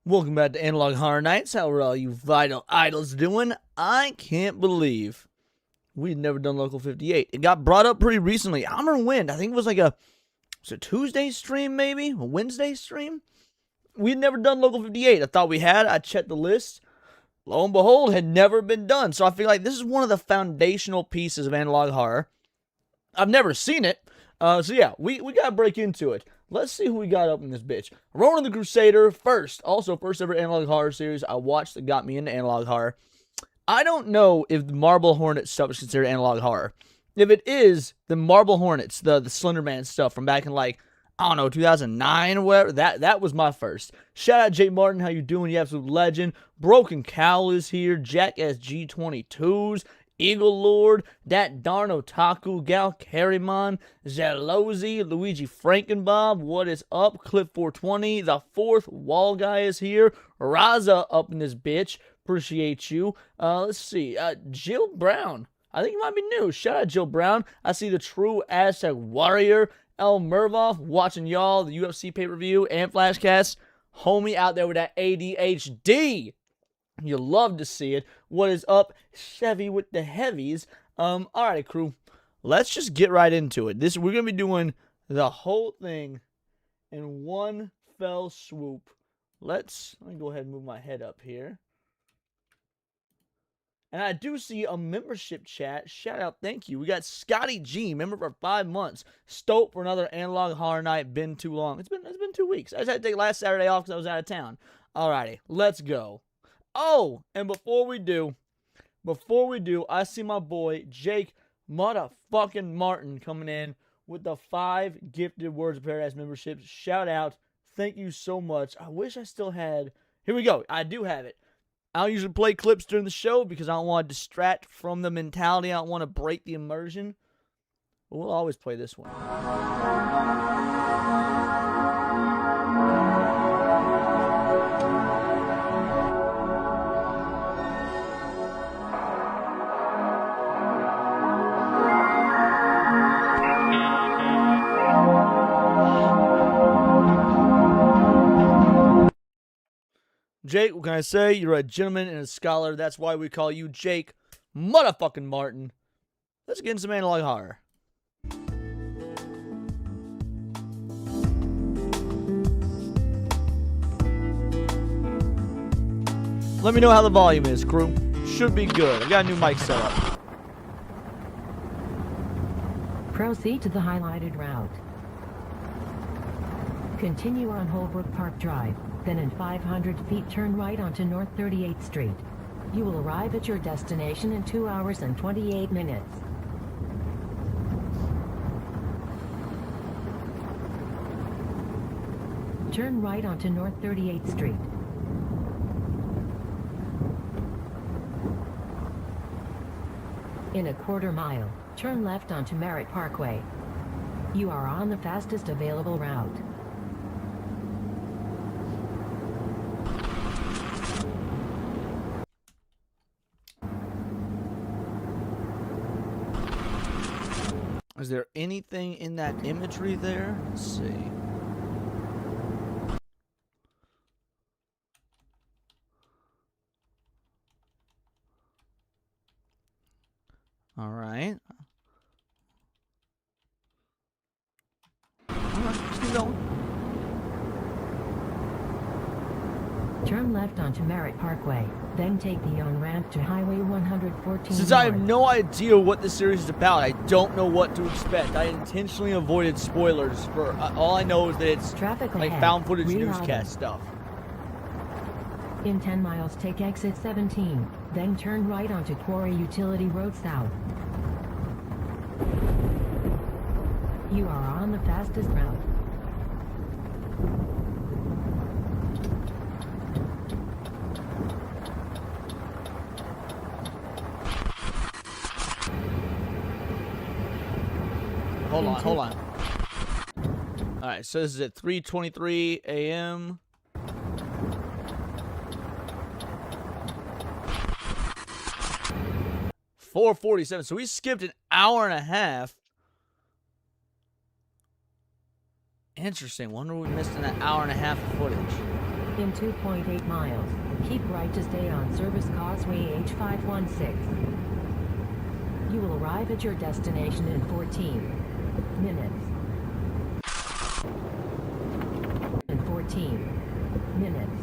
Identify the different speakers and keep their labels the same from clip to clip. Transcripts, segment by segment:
Speaker 1: Welcome back to Analog Horror Nights. How are all you vital idols doing? I can't believe we'd never done Local 58. It got brought up pretty recently. I don't remember when. I think it was like a Tuesday stream, maybe? A Wednesday stream? We'd never done Local 58. I thought we had. I checked the list. Lo and behold, had never been done. So I feel like this is one of the foundational pieces of analog horror. I've never seen it. So yeah, we got to break into it. Let's see who we got up in this bitch. Ronan the Crusader, first ever analog horror series I watched that got me into analog horror. I don't know if the Marble Hornet stuff is considered analog horror. If it is, the Marble Hornets, the Slender Man stuff from back in like, I don't know, 2009 or whatever, that was my first. Shout out Jake Martin, how you doing? You absolute legend. Broken Cowl is here. Jack SG22s. Eagle Lord, that darn otaku gal, Carrymon, Zalozy, Luigi Frankenbob, what is up? Clip 420, the fourth wall guy is here. Raza up in this bitch, appreciate you. Let's see, Jill Brown, I think you might be new. Shout out Jill Brown. I see the true Aztec Warrior, El Mervov, watching y'all, the UFC pay-per-view and Flashcast. Homie out there with that ADHD. You love to see it. What is up, Chevy with the heavies? Alright, crew. Let's just get right into it. We're gonna be doing the whole thing in one fell swoop. Let me go ahead and move my head up here. And I do see a membership chat. Shout out, thank you. We got Scotty G, member for 5 months. Stoked for another analog horror night. Been too long. It's been 2 weeks. I just had to take last Saturday off because I was out of town. Alrighty, let's go. Oh, and before we do, I see my boy Jake motherfucking Martin coming in with the 5 gifted Words of Paradise memberships. Shout out. Thank you so much. I wish I still had. Here we go. I do have it. I don't usually play clips during the show because I don't want to distract from the mentality. I don't want to break the immersion. But we'll always play this one. Jake, what can I say? You're a gentleman and a scholar. That's why we call you Jake motherfucking Martin. Let's get into some analog horror. Let me know how the volume is, crew. Should be good. I got a new mic set up.
Speaker 2: Proceed to the highlighted route. Continue on Holbrook Park Drive. Then in 500 feet, turn right onto North 38th Street. You will arrive at your destination in 2 hours and 28 minutes. Turn right onto North 38th Street. In a quarter mile, turn left onto Merritt Parkway. You are on the fastest available route.
Speaker 1: Is there anything in that imagery there? Let's see. All right. Let's keep going.
Speaker 2: Turn left onto Merritt Parkway, then take the on-ramp to Highway 114
Speaker 1: Since I have no idea what this series is about, I don't know what to expect. I intentionally avoided spoilers. For all I know is that it's
Speaker 2: traffic
Speaker 1: like
Speaker 2: ahead.
Speaker 1: found footage
Speaker 2: Rerouting.
Speaker 1: newscast stuff.
Speaker 2: In 10 miles, take exit 17, then turn right onto Quarry Utility Road South. You are on the fastest route.
Speaker 1: Hold on. Alright, so this is at 3:23 a.m. $4.47. So we skipped an hour and a half. Interesting. Wonder what we missed in that hour and a half of footage.
Speaker 2: In 2.8 miles, keep right to stay on Service Causeway H516. You will arrive at your destination in 14 minutes. In 14 minutes.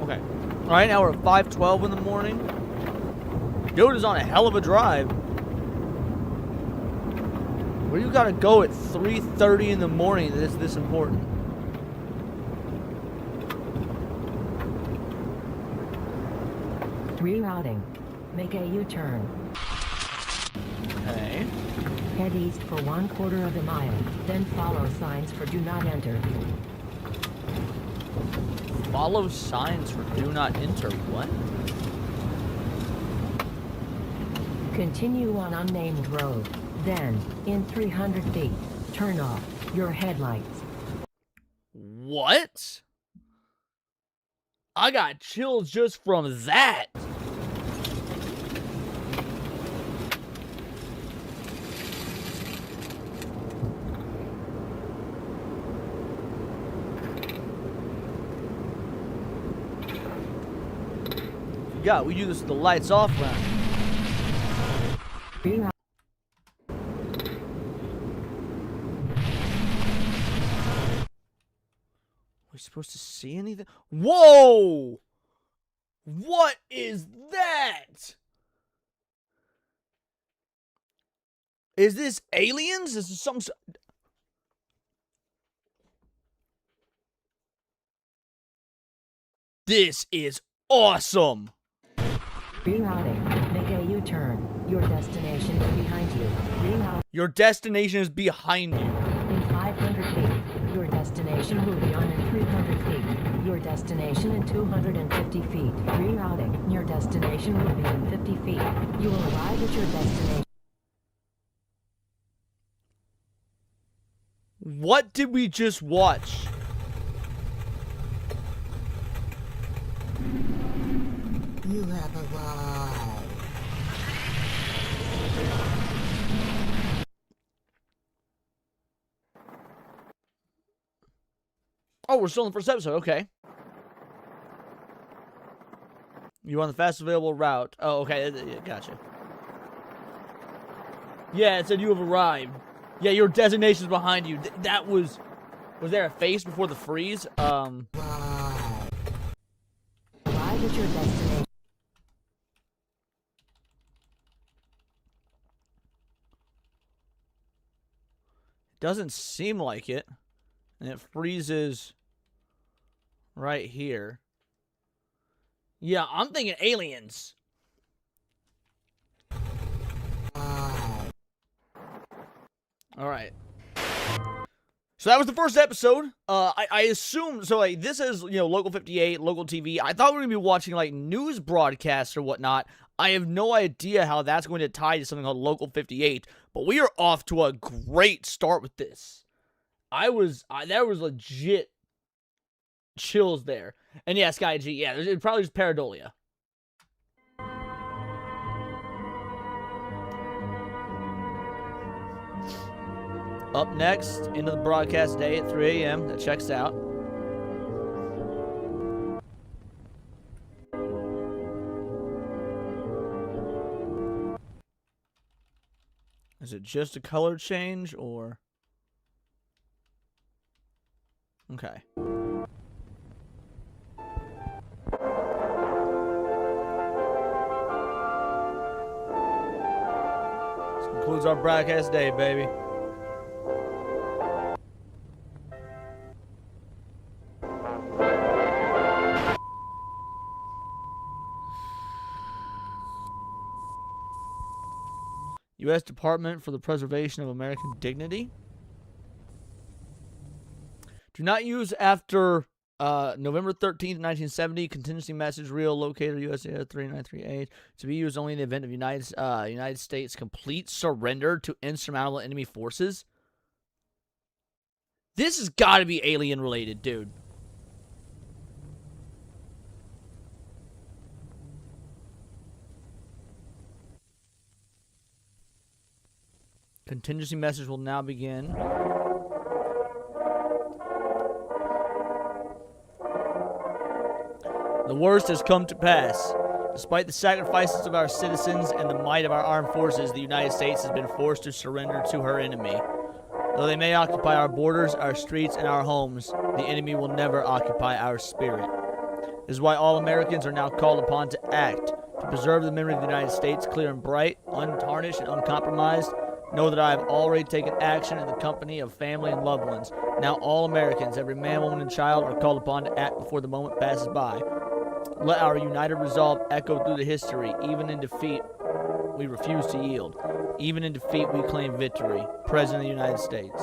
Speaker 1: Okay. Alright, now we're at 5:12 in the morning. Dude is on a hell of a drive. Where you gotta go at 3:30 in the morning that is this important?
Speaker 2: Rerouting. Make a U-turn.
Speaker 1: Okay.
Speaker 2: Head east for 1/4 of a mile, then follow signs for do not enter.
Speaker 1: Follow signs for do not enter. What?
Speaker 2: Continue on unnamed road. Then, in 300 feet, turn off your headlights.
Speaker 1: What? I got chills just from that. Yeah, we do this with the lights off round.
Speaker 2: Reroute.
Speaker 1: We supposed to see anything? Whoa! What is that? Is this aliens? Is this some? This is awesome.
Speaker 2: Rerouting. Make a U-turn. Your destination is behind you. Reroute.
Speaker 1: Your destination is behind you.
Speaker 2: In 500 feet, your destination will be on in 300 feet. Your destination in 250 feet. Rerouting. Your destination will be in 50 feet. You will arrive at your destination.
Speaker 1: What did we just watch?
Speaker 2: You have arrived.
Speaker 1: Oh, we're still in the first episode. Okay. You on the fastest available route. Oh, okay. Gotcha. Yeah, it said you have arrived. Yeah, your designation's behind you. That was... Was there a face before the freeze?
Speaker 2: Arrive at your destination.
Speaker 1: Doesn't seem like it. And it freezes right here. Yeah, I'm thinking aliens. Alright. So that was the first episode. I assume, so like, this is, Local 58, local TV. I thought we were going to be watching, like, news broadcasts or whatnot. I have no idea how that's going to tie to something called Local 58. But we are off to a great start with this. There was legit chills there. And yeah, Sky G, yeah, it's probably just pareidolia. Up next, into the broadcast day at 3 a.m. That checks out. Is it just a color change, or... Okay. This concludes our broadcast day, baby. U.S. Department for the Preservation of American Dignity. Do not use after November 13th, 1970. Contingency message real locator USA 3938 to be used only in the event of United States complete surrender to insurmountable enemy forces. This has got to be alien related, dude. Contingency message will now begin. The worst has come to pass. Despite the sacrifices of our citizens and the might of our armed forces, the United States has been forced to surrender to her enemy. Though they may occupy our borders, our streets, and our homes, the enemy will never occupy our spirit. This is why all Americans are now called upon to act, to preserve the memory of the United States clear and bright, untarnished and uncompromised. Know that I have already taken action in the company of family and loved ones. Now all Americans, every man, woman, and child, are called upon to act before the moment passes by. Let our united resolve echo through the history. Even in defeat, we refuse to yield. Even in defeat, we claim victory. President of the United States.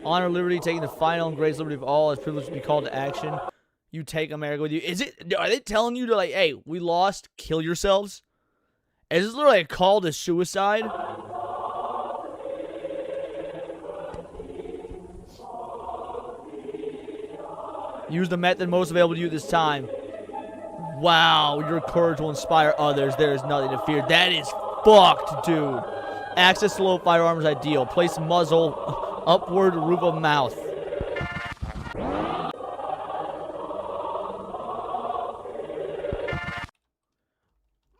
Speaker 1: Honor, liberty, taking the final and greatest liberty of all, as privileged to be called to action. You take America with you. Are they telling you to, like, hey, we lost, kill yourselves? Is this literally a call to suicide? Use the method most available to you this time. Wow, your courage will inspire others. There is nothing to fear. That is fucked, dude. Access to low firearms ideal. Place muzzle upward roof of mouth.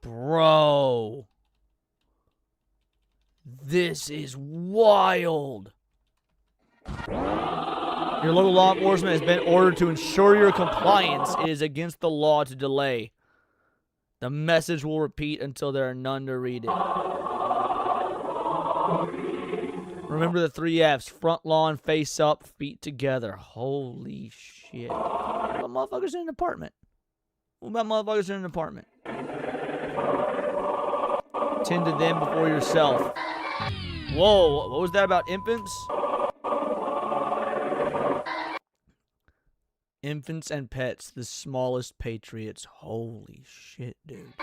Speaker 1: Bro. This is wild. Your local law enforcement has been ordered to ensure your compliance. It is against the law to delay. The message will repeat until there are none to read it. Remember the 3 F's. Front lawn, face up, feet together. Holy shit. What about motherfuckers in an apartment? Tend to them before yourself. Whoa, what was that about infants? Infants and pets, the smallest patriots. Holy shit, dude.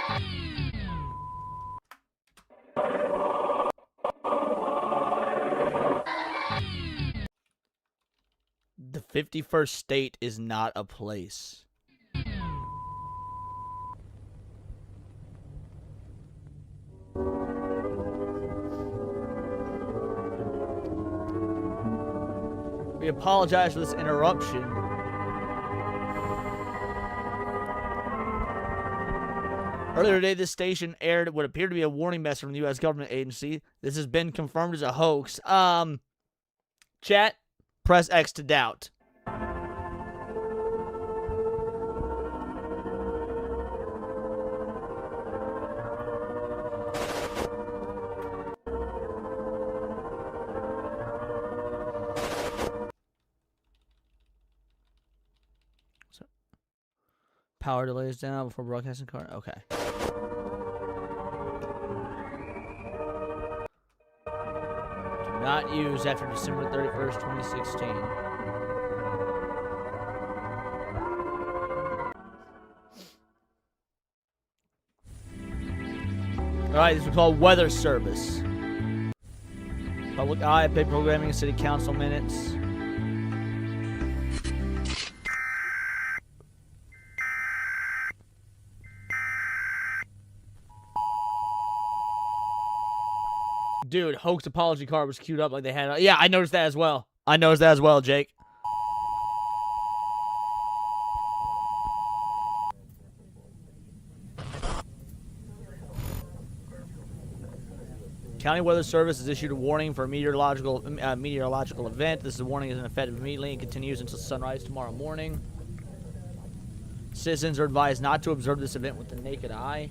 Speaker 1: The 51st state is not a place. We apologize for this interruption. Earlier today, this station aired what appeared to be a warning message from the U.S. government agency. This has been confirmed as a hoax. Chat, press X to doubt. Power delays down before broadcasting card. Okay. Do not use after December 31st, 2016. Alright, this is called Weather Service. Public eye, paid programming, city council minutes. Dude, hoax apology card was queued up like they had. Yeah, I noticed that as well. Jake. County Weather Service has issued a warning for a meteorological event. This warning is in effect immediately and continues until sunrise tomorrow morning. Citizens are advised not to observe this event with the naked eye.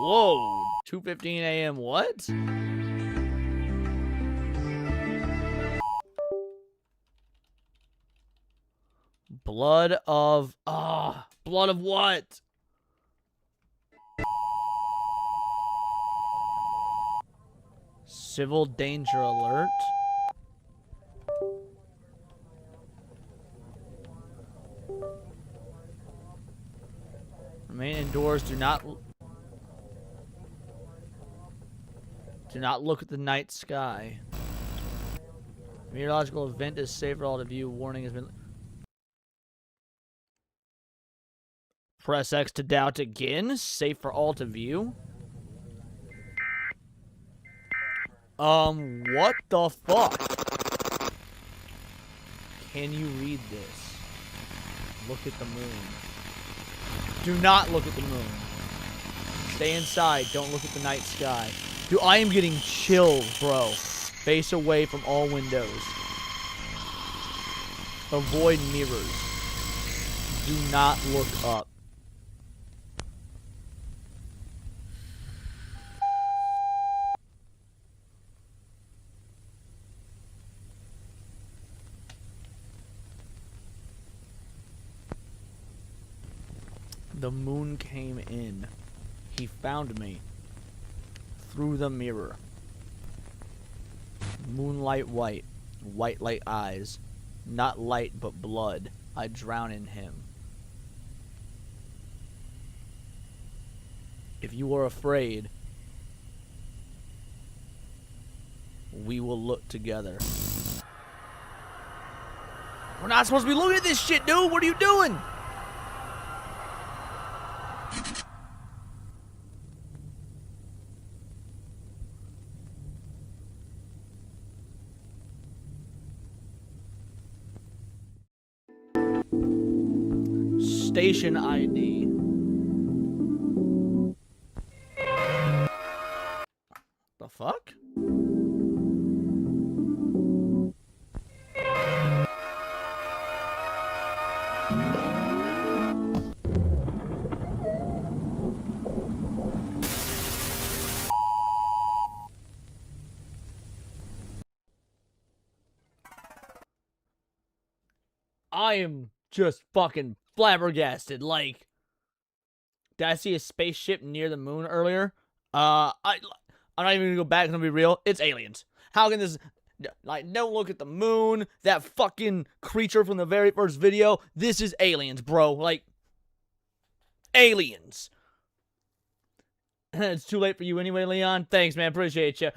Speaker 1: Whoa, 2:15 a.m. What? Blood of what? Civil danger alert. Remain indoors. Do not look at the night sky. Meteorological event is safe for all to view. Warning has been... Press X to doubt again. Safe for all to view. What the fuck? Can you read this? Look at the moon. Do not look at the moon. Stay inside. Don't look at the night sky. Dude, I am getting chills, bro. Face away from all windows. Avoid mirrors. Do not look up. The moon came in. He found me. Through the mirror. Moonlight white. White like eyes. Not light but blood. I drown in him. If you are afraid, we will look together. We're not supposed to be looking at this shit, dude. What are you doing? Station ID. The fuck? I am just fucking flabbergasted. Like, did I see a spaceship near the moon earlier? I'm not even gonna go back. I'm gonna be real. It's aliens. How can this? Like, don't look at the moon. That fucking creature from the very first video. This is aliens, bro. Like, aliens. It's too late for you anyway, Leon. Thanks, man. Appreciate you.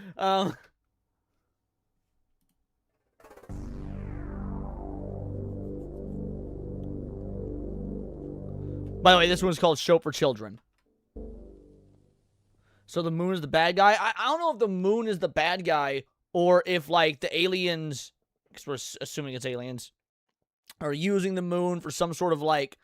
Speaker 1: By the way, this one's called Show for Children. So the moon is the bad guy? I don't know if the moon is the bad guy or if, like, the aliens, because we're assuming it's aliens, are using the moon for some sort of, like,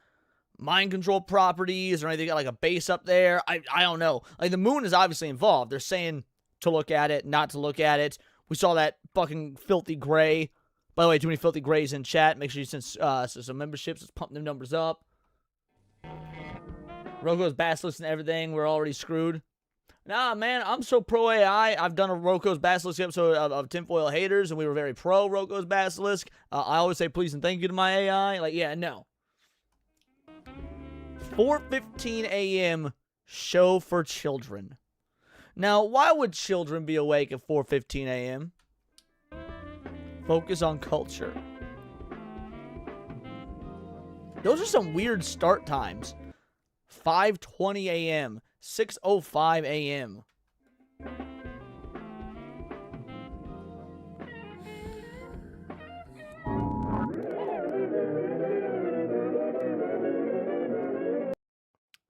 Speaker 1: mind control properties or anything, got like a base up there. I don't know. Like, the moon is obviously involved. They're saying to look at it, not to look at it. We saw that fucking filthy gray. By the way, too many filthy grays in chat. Make sure you send some memberships. Let's pump them numbers up. Roko's Basilisk and everything. We're already screwed. Nah, man, I'm so pro AI. I've done a Roko's Basilisk episode of Tinfoil Haters, and we were very pro Roko's Basilisk. I always say please and thank you to my AI. Like, yeah, no. 4:15 a.m. Show for children. Now, why would children be awake at 4:15 a.m.? Focus on culture. Those are some weird start times. 5:20 a.m. 6:05 a.m.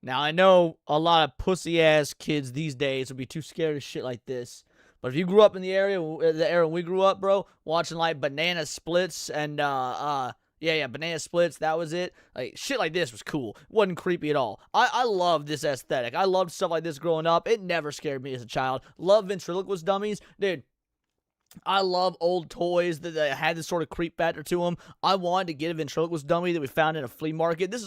Speaker 1: Now, I know a lot of pussy-ass kids these days would be too scared of shit like this. But if you grew up in the era when we grew up, bro, watching, like, Banana Splits and, yeah, Banana Splits, that was it. Like, shit like this was cool. It wasn't creepy at all. I love this aesthetic. I loved stuff like this growing up. It never scared me as a child. Love ventriloquist dummies. Dude, I love old toys that had this sort of creep factor to them. I wanted to get a ventriloquist dummy that we found in a flea market. This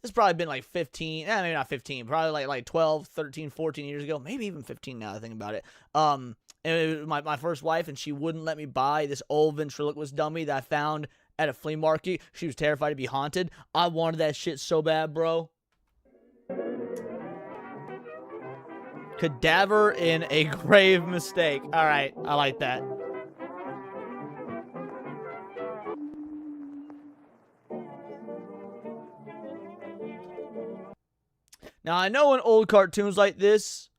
Speaker 1: has probably been like 15, maybe not 15, probably like 12, 13, 14 years ago. Maybe even 15 now that I think about it. And it was my first wife, and she wouldn't let me buy this old ventriloquist dummy that I found at a flea market. She was terrified to be haunted. I wanted that shit so bad, bro. Cadaver in a grave mistake. All right, I like that. Now, I know in old cartoons like this,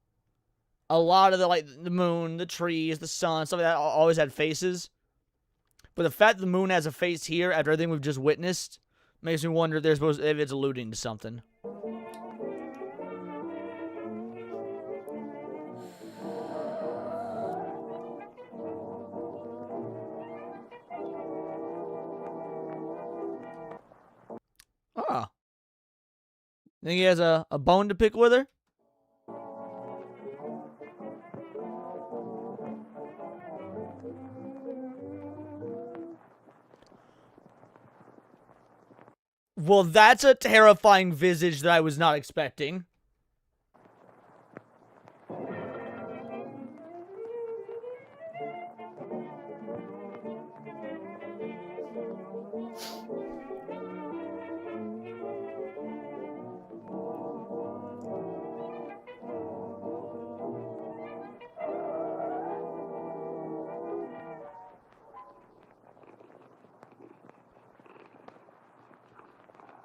Speaker 1: a lot of the moon, the trees, the sun, stuff like that always had faces. But the fact the moon has a face here after everything we've just witnessed makes me wonder if it's alluding to something. Ah. Think he has a bone to pick with her? Well, that's a terrifying visage that I was not expecting.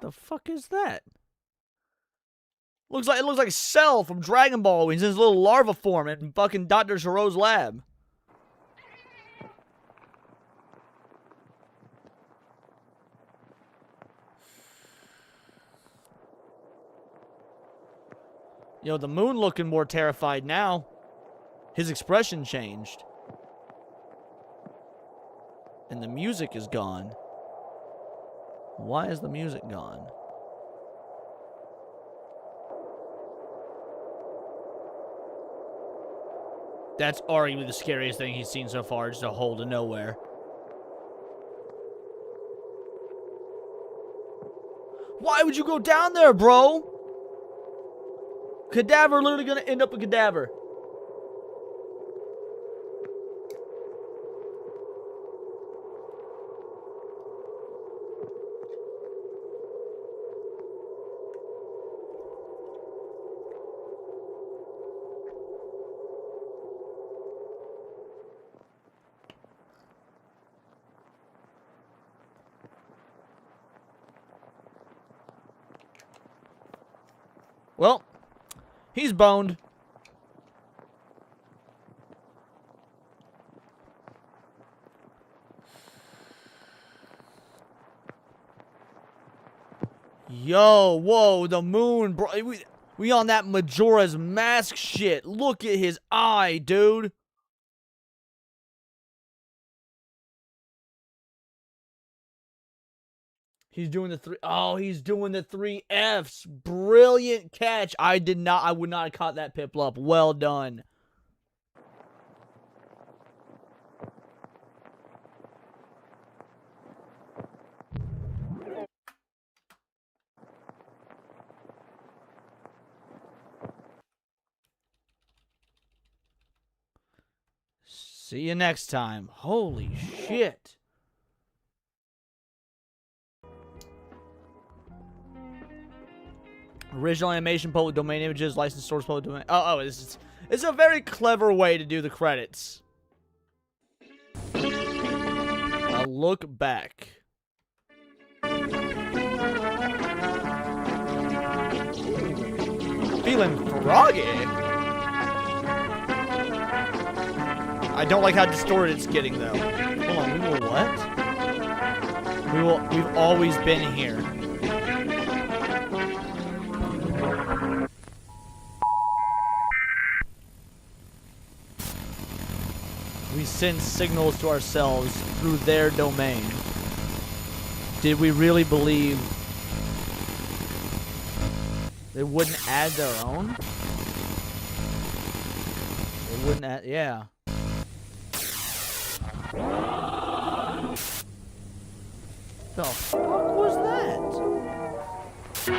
Speaker 1: The fuck is that? It looks like Cell from Dragon Ball when he's in his little larva form in fucking Dr. Giro's lab. Yo, the moon looking more terrified now. His expression changed. And the music is gone. Why is the music gone? That's arguably the scariest thing he's seen so far, just a hole to nowhere. Why would you go down there, bro? Cadaver literally gonna end up a cadaver. Well, he's boned. Yo, whoa, the moon, bro. We on that Majora's Mask shit. Look at his eye, dude. He's doing the three. Oh, he's doing the 3 Fs. Brilliant catch. I would not have caught that Piplup. Well done. See you next time. Holy shit. Original animation, public domain images, licensed source, public domain. It's a very clever way to do the credits. A look back. Feeling froggy. I don't like how distorted it's getting though. Hold on, we will what? We've always been here. We send signals to ourselves through their domain. Did we really believe they wouldn't add their own? They wouldn't add, yeah. The fuck was that?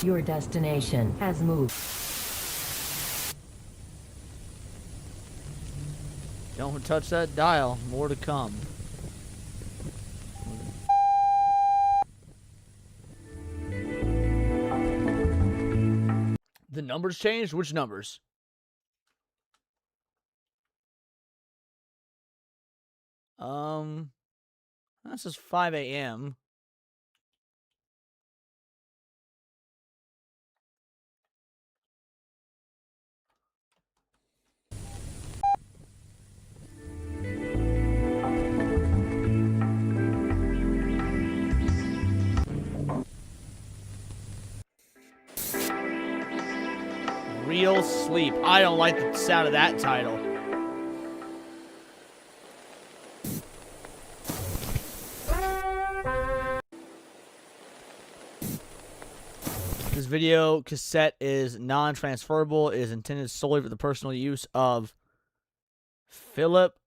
Speaker 2: Your destination has moved.
Speaker 1: Don't touch that dial. More to come. The numbers changed? Which numbers? This is 5 a.m. Real Sleep. I don't like the sound of that title. This video cassette is non-transferable. It is intended solely for the personal use of Philip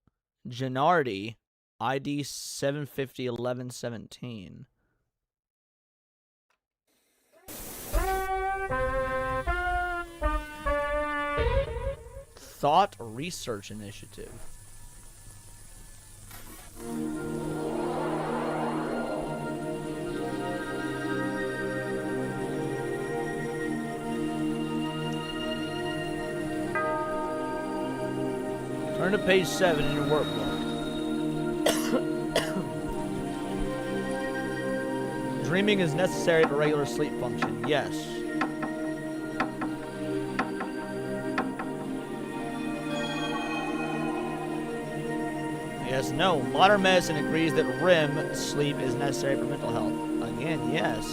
Speaker 1: Gennardi, ID 7501117. Thought Research Initiative. Turn to page 7 in your workbook. Dreaming is necessary for regular sleep function. Yes. Yes, no. Modern medicine agrees that REM sleep is necessary for mental health. Again, yes.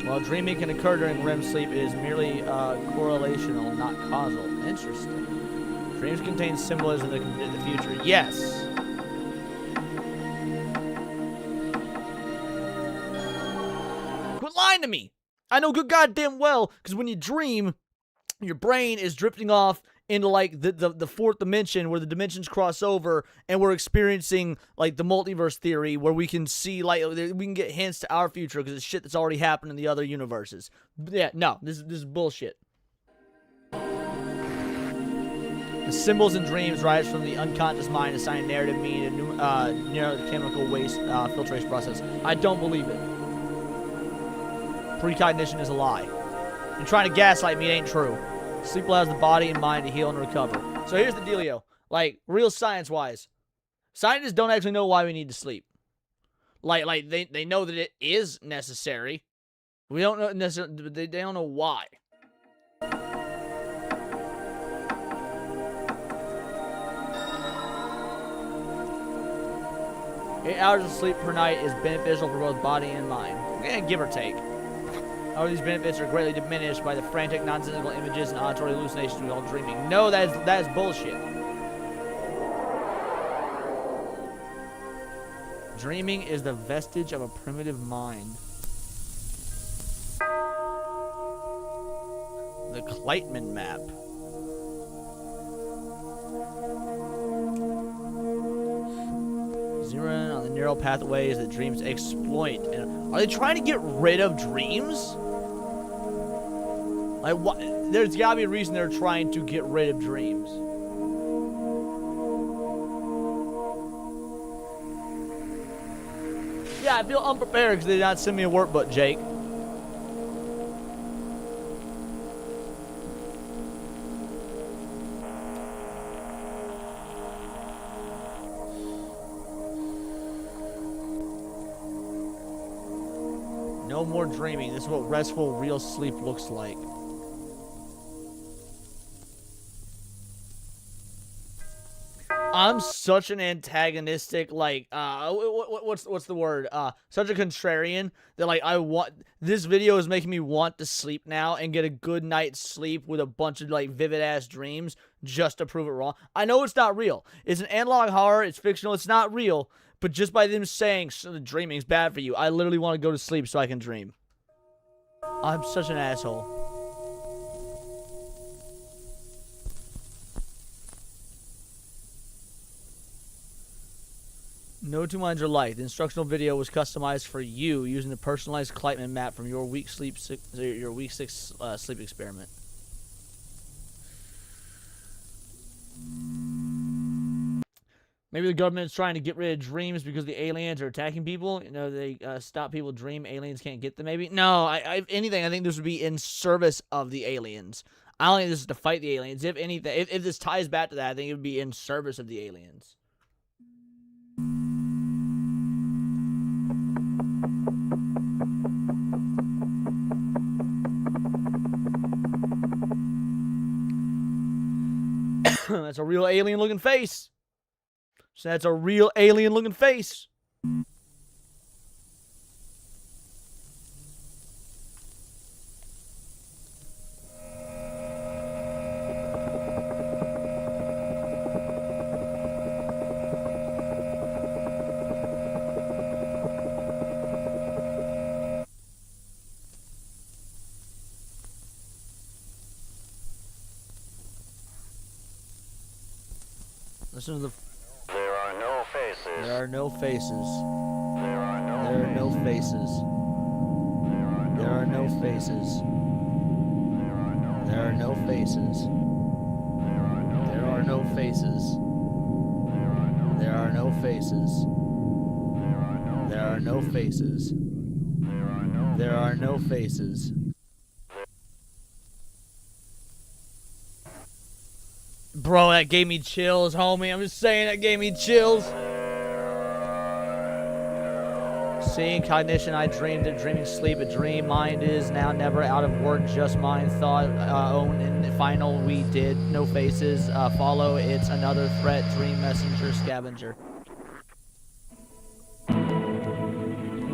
Speaker 1: While dreaming can occur during REM sleep, it is merely correlational, not causal. Interesting. Dreams contain symbolism that can predict the future. Yes. Quit lying to me. I know good goddamn well, because when you dream, your brain is drifting off into like the fourth dimension where the dimensions cross over and we're experiencing like the multiverse theory where we can see like we can get hints to our future because it's shit that's already happened in the other universes. Yeah, no, this is bullshit. The symbols in dreams rise from the unconscious mind, assigning narrative meaning to neurochemical waste filtration process. I don't believe it. Precognition is a lie. You're trying to gaslight me, it ain't true. Sleep allows the body and mind to heal and recover. So here's the dealio. Like, real science-wise, scientists don't actually know why we need to sleep. Like they know that it is necessary. We don't know necessarily, but they don't know why. 8 hours of sleep per night is beneficial for both body and mind. Give or take. However, these benefits are greatly diminished by the frantic, nonsensical images and auditory hallucinations we call dreaming. No, that is bullshit. Dreaming is the vestige of a primitive mind. The Kleitman map. Zeroing on the neural pathways that dreams exploit. And are they trying to get rid of dreams? Like, what? There's gotta be a reason they're trying to get rid of dreams. Yeah, I feel unprepared because they did not send me a workbook, Jake. No more dreaming. This is what restful, real sleep looks like. I'm such an antagonistic, like, what's the word? Such a contrarian that, like, this video is making me want to sleep now and get a good night's sleep with a bunch of, like, vivid-ass dreams just to prove it wrong. I know it's not real. It's an analog horror. It's fictional. It's not real. But just by them saying dreaming's bad for you, I literally want to go to sleep so I can dream. I'm such an asshole. No two minds are alike. The instructional video was customized for you using the personalized Kleitman map from your week 6 sleep experiment. Maybe the government is trying to get rid of dreams because the aliens are attacking people. You know, they stop people dream. Aliens can't get them, maybe? No, if anything, I think this would be in service of the aliens. I don't think this is to fight the aliens. If anything, if this ties back to that, I think it would be in service of the aliens. That's a real alien-looking face. So that's a real alien-looking face. Listen to the...
Speaker 3: There are no faces.
Speaker 1: There are no faces.
Speaker 3: There are no
Speaker 1: There are no faces. There are no faces. There are no faces. There are no faces. There are no faces. There are no faces. There are no faces. Bro, that gave me chills, homie. I'm just saying, that gave me chills. Seeing cognition, I dreamed it. Dreaming sleep, a dream. Mind is now never out of work, just mind. Thought, own, and final, we did. No faces. Follow, it's another threat. Dream messenger, scavenger.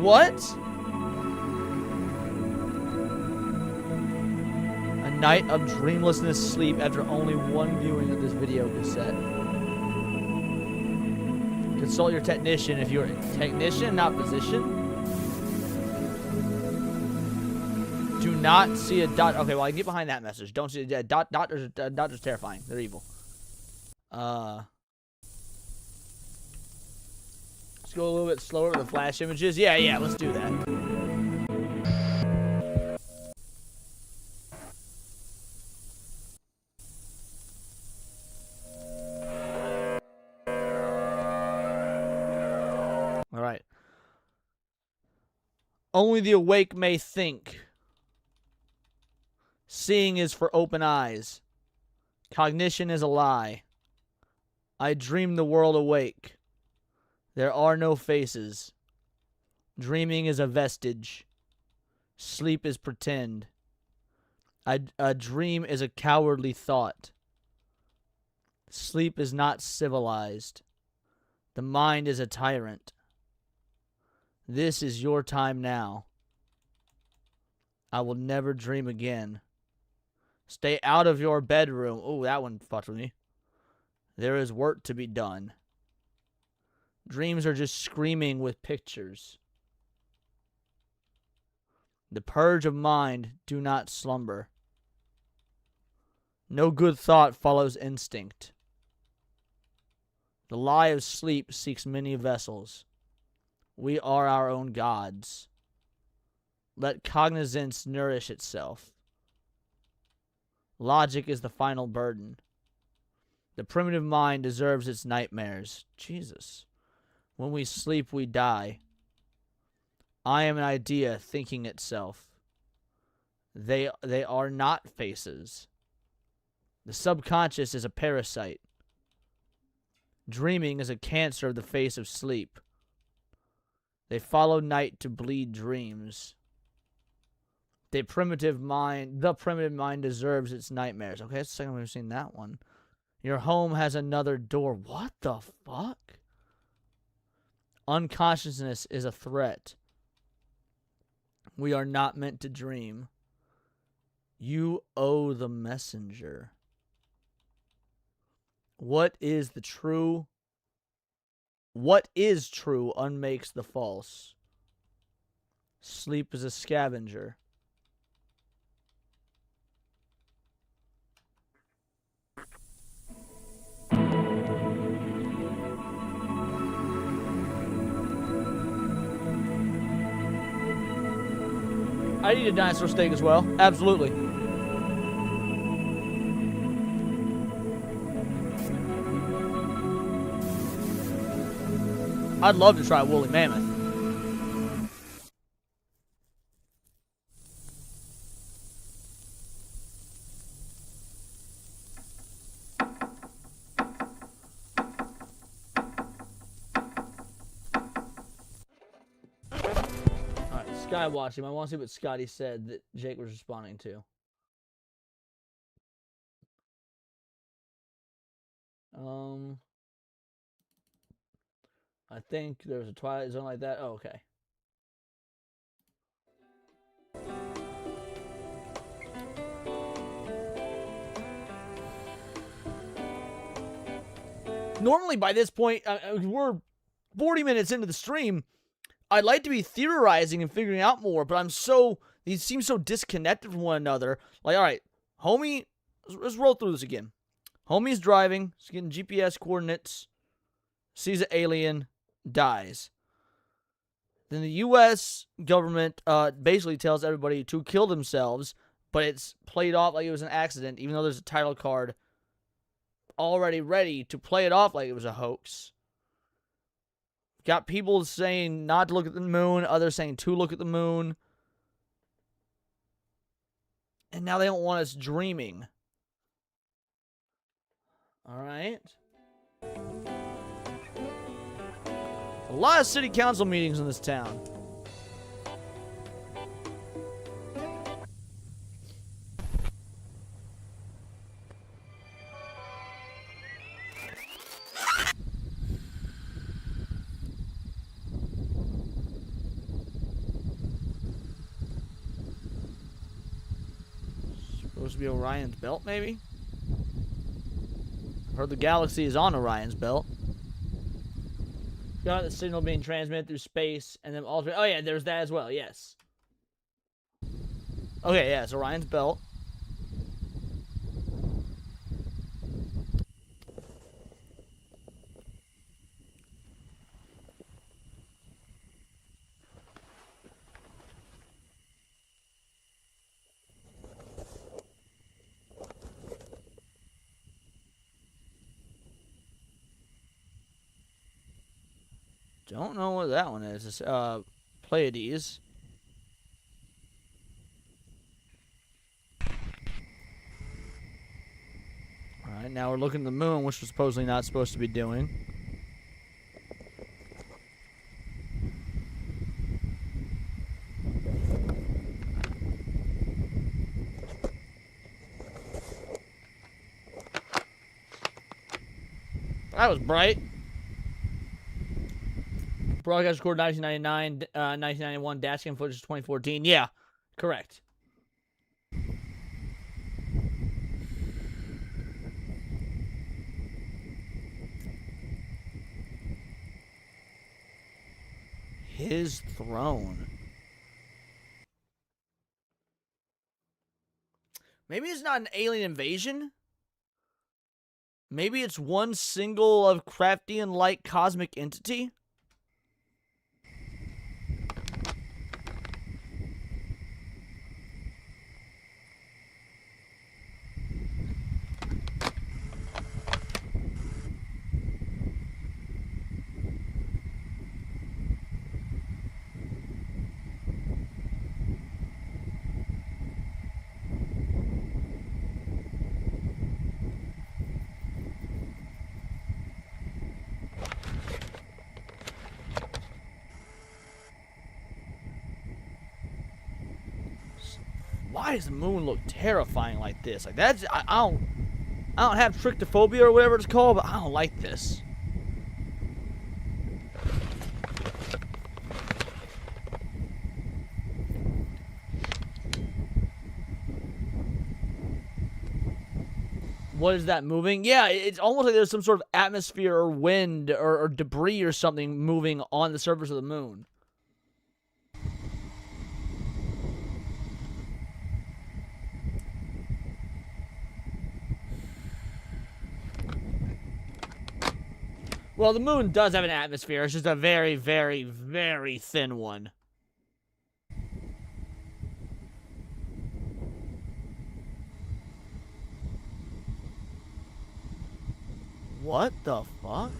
Speaker 1: What? A night of dreamlessness sleep after only one viewing of this video cassette. Consult your technician if you're a technician, not physician. Do not see a dot. Okay, well, I can get behind that message. Don't see a dot. Doctor's terrifying. They're evil. Let's go a little bit slower with the flash images. Yeah, let's do that. All right. Only the awake may think. Seeing is for open eyes. Cognition is a lie. I dream the world awake. There are no faces. Dreaming is a vestige. Sleep is pretend. A dream is a cowardly thought. Sleep is not civilized. The mind is a tyrant. This is your time now. I will never dream again. Stay out of your bedroom. Oh, that one fucked with me. There is work to be done. Dreams are just screaming with pictures. The purge of mind, do not slumber. No good thought follows instinct. The lie of sleep seeks many vessels. We are our own gods. Let cognizance nourish itself. Logic is the final burden. The primitive mind deserves its nightmares. Jesus. When we sleep, we die. I am an idea thinking itself. They are not faces. The subconscious is a parasite. Dreaming is a cancer of the face of sleep. They follow night to bleed dreams. The primitive mind deserves its nightmares. Okay, that's the second time we've seen that one. Your home has another door. What the fuck? Unconsciousness is a threat. We are not meant to dream. You owe the messenger. What is true unmakes the false. Sleep is a scavenger. I eat a dinosaur steak as well. Absolutely. I'd love to try woolly mammoth. Alright, Sky watching. I want to see what Scotty said that Jake was responding to. I think there was a Twilight Zone like that. Oh, okay. Normally by this point, we're 40 minutes into the stream. I'd like to be theorizing and figuring out more, but these seem so disconnected from one another. Like, all right, homie, let's roll through this again. Homie's driving. He's getting GPS coordinates. Sees an alien. Dies. Then the U.S. government basically tells everybody to kill themselves, but it's played off like it was an accident, even though there's a title card already ready to play it off like it was a hoax. Got people saying not to look at the moon, others saying to look at the moon. And now they don't want us dreaming. All right. A lot of city council meetings in this town. Supposed to be Orion's belt, maybe? Heard the galaxy is on Orion's belt. Got the signal being transmitted through space, and then also, oh yeah, there's that as well. Yes. Okay, yeah, it's Orion's belt. Don't know what that one is. It's Pleiades. Alright, now we're looking at the moon, which we're supposedly not supposed to be doing. That was bright. Broadcast recorded 1999, 1991, dashcam footage 2014. Yeah, correct. His throne. Maybe it's not an alien invasion. Maybe it's one single Lovecraftian-like cosmic entity. Why does the moon look terrifying like this? Like that's I don't have trichtophobia or whatever it's called, but I don't like this. What is that moving? Yeah, it's almost like there's some sort of atmosphere or wind or debris or something moving on the surface of the moon. Well, the moon does have an atmosphere. It's just a very, very, very thin one. What the fuck?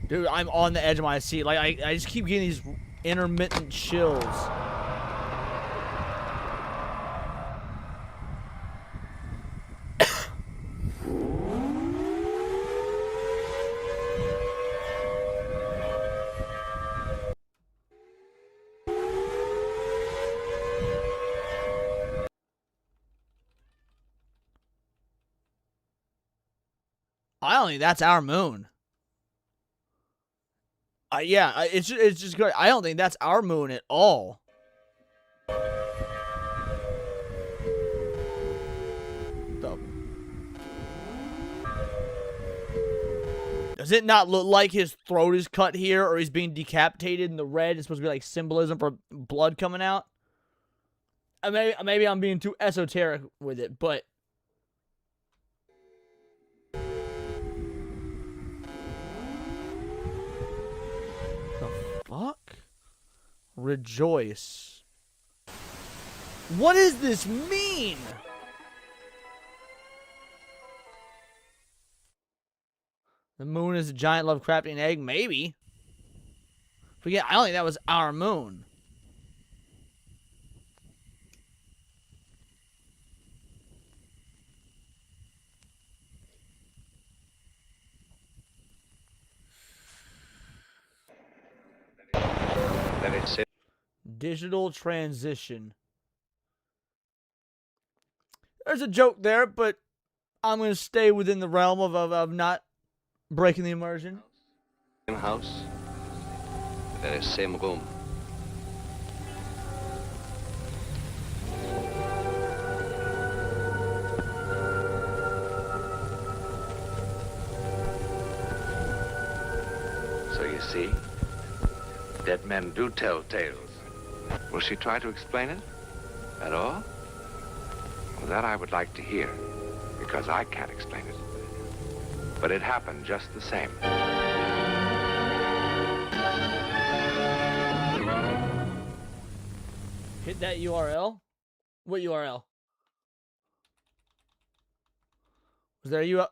Speaker 1: Dude, I'm on the edge of my seat. Like, I just keep getting these intermittent chills. I don't think that's our moon. Yeah, it's just good. I don't think that's our moon at all. Does it not look like his throat is cut here, or he's being decapitated, and the red is supposed to be like symbolism for blood coming out? Maybe I'm being too esoteric with it, but the fuck? Rejoice. What does this mean? The moon is a giant Lovecraftian egg? Maybe. But yeah, I don't think that was our moon.
Speaker 3: Let it sit.
Speaker 1: Digital transition. There's a joke there, but I'm going to stay within the realm of not breaking the immersion.
Speaker 3: Same house. There is same room. So you see, dead men do tell tales. Will she try to explain it? At all? Well, that I would like to hear, because I can't explain it. But it happened just the same.
Speaker 1: Hit that URL? What URL? Was there hold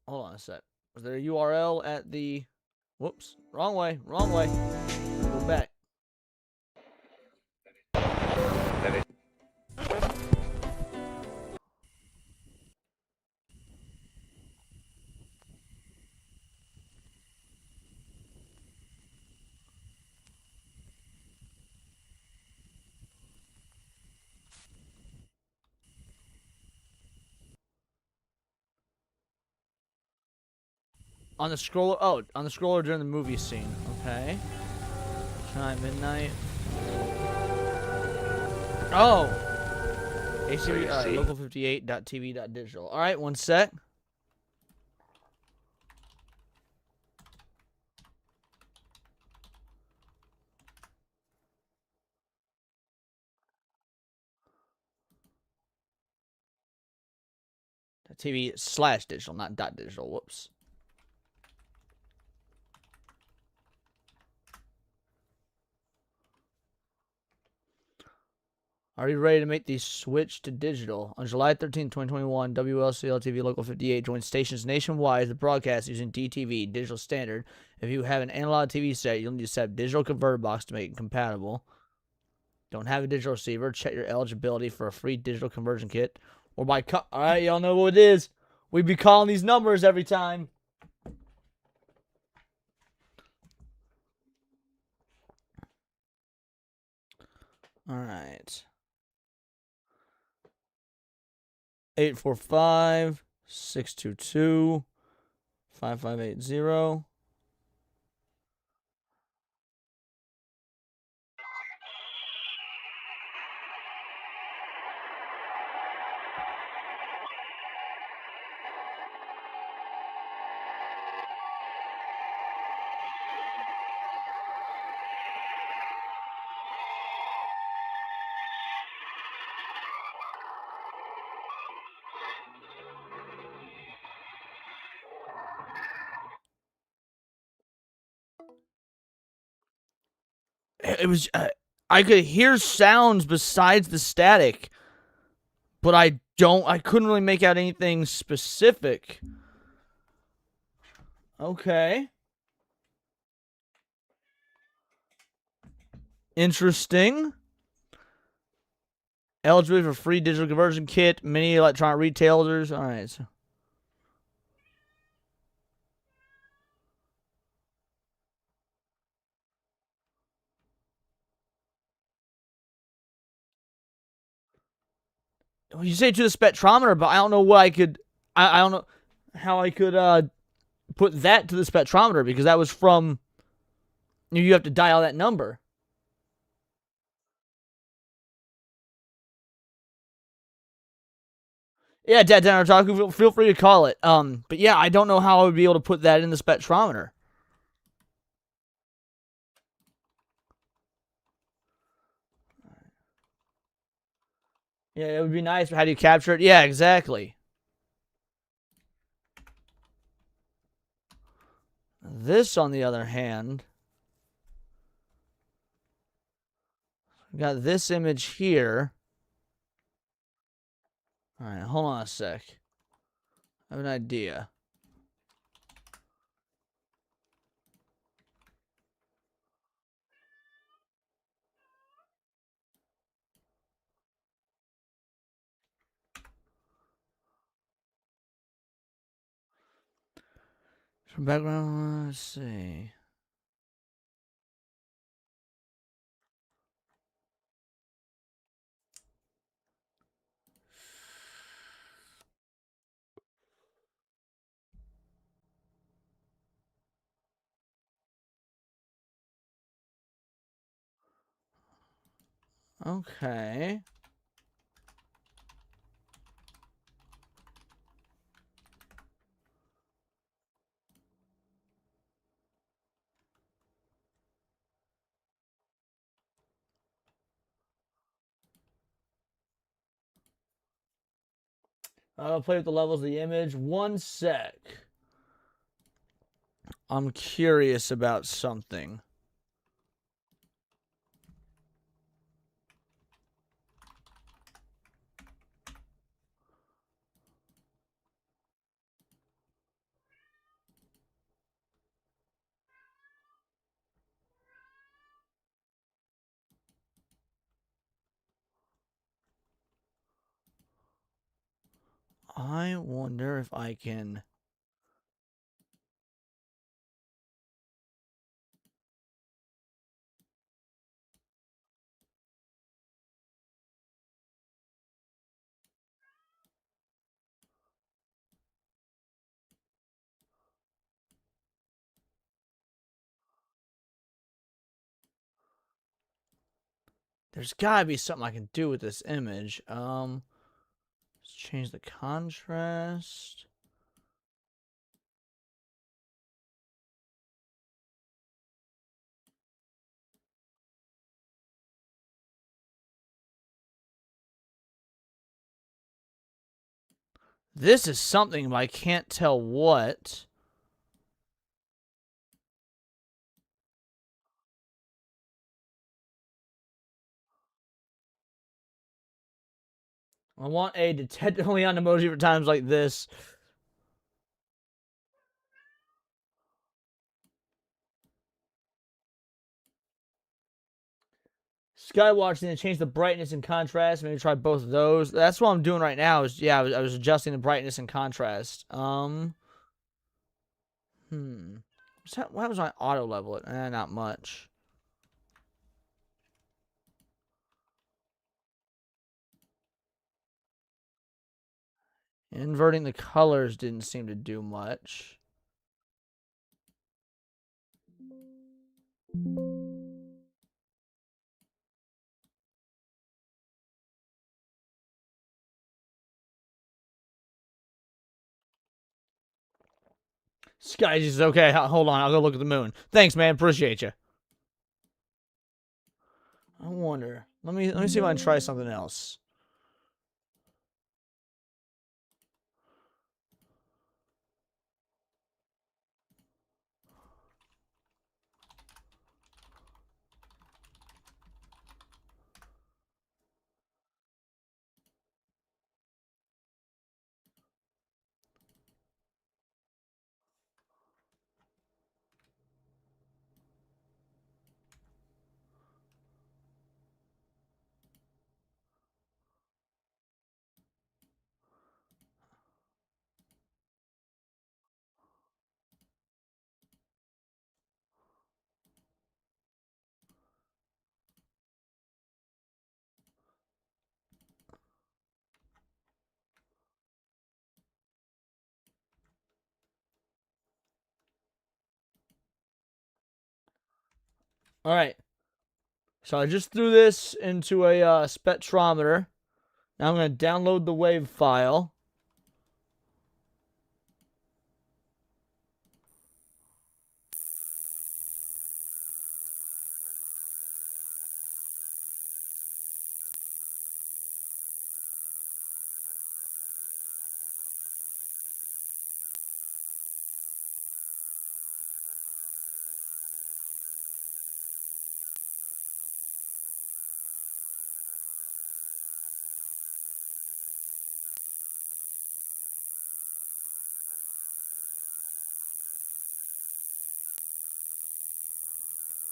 Speaker 1: on a sec. Was there a URL at the... Whoops. Wrong way. Wrong way. Go back.
Speaker 3: Let it.
Speaker 1: On the scroller... Oh, on the scroller during the movie scene. Okay. Tonight, midnight. Oh! ACB, alright, local58.tv.digital. Alright, one sec. .tv/digital, not .digital. Whoops. Are you ready to make the switch to digital? On July 13, 2021, WLCL-TV Local 58 joins stations nationwide to broadcast using DTV, digital standard. If you have an analog TV set, you'll need to set up digital converter box to make it compatible. Don't have a digital receiver? Check your eligibility for a free digital conversion kit. Or by alright, y'all know what it is. We be calling these numbers every time. Alright. 845-622-5580. It was I could hear sounds besides the static, but I couldn't really make out anything specific. Okay. Interesting. Eligible for free digital conversion kit, many electronic retailers. All right. So. You say to the spectrometer, but I don't know what I could. I don't know how I could put that to the spectrometer because that was from. You have to dial that number. Yeah, Dad Down Otaku, feel free to call it. But yeah, I don't know how I would be able to put that in the spectrometer. Yeah, it would be nice, but how do you capture it? Yeah, exactly. This, on the other hand, we got this image here. All right, hold on a sec. I have an idea. From background, let's see. Okay. I'll play with the levels of the image. One sec. I'm curious about something. I wonder if I can. There's gotta be something I can do with this image. Let's change the contrast. This is something, but I can't tell what. I want a detect only on emoji for times like this. Skywatching and change the brightness and contrast. Maybe try both of those. That's what I'm doing right now. Is yeah, I was adjusting the brightness and contrast. What was my auto level at? Not much. Inverting the colors didn't seem to do much. Sky just okay. Hold on, I'll go look at the moon. Thanks, man. Appreciate you. I wonder. Let me see if I can try something else. All right. So I just threw this into a spectrometer. Now I'm going to download the wave file.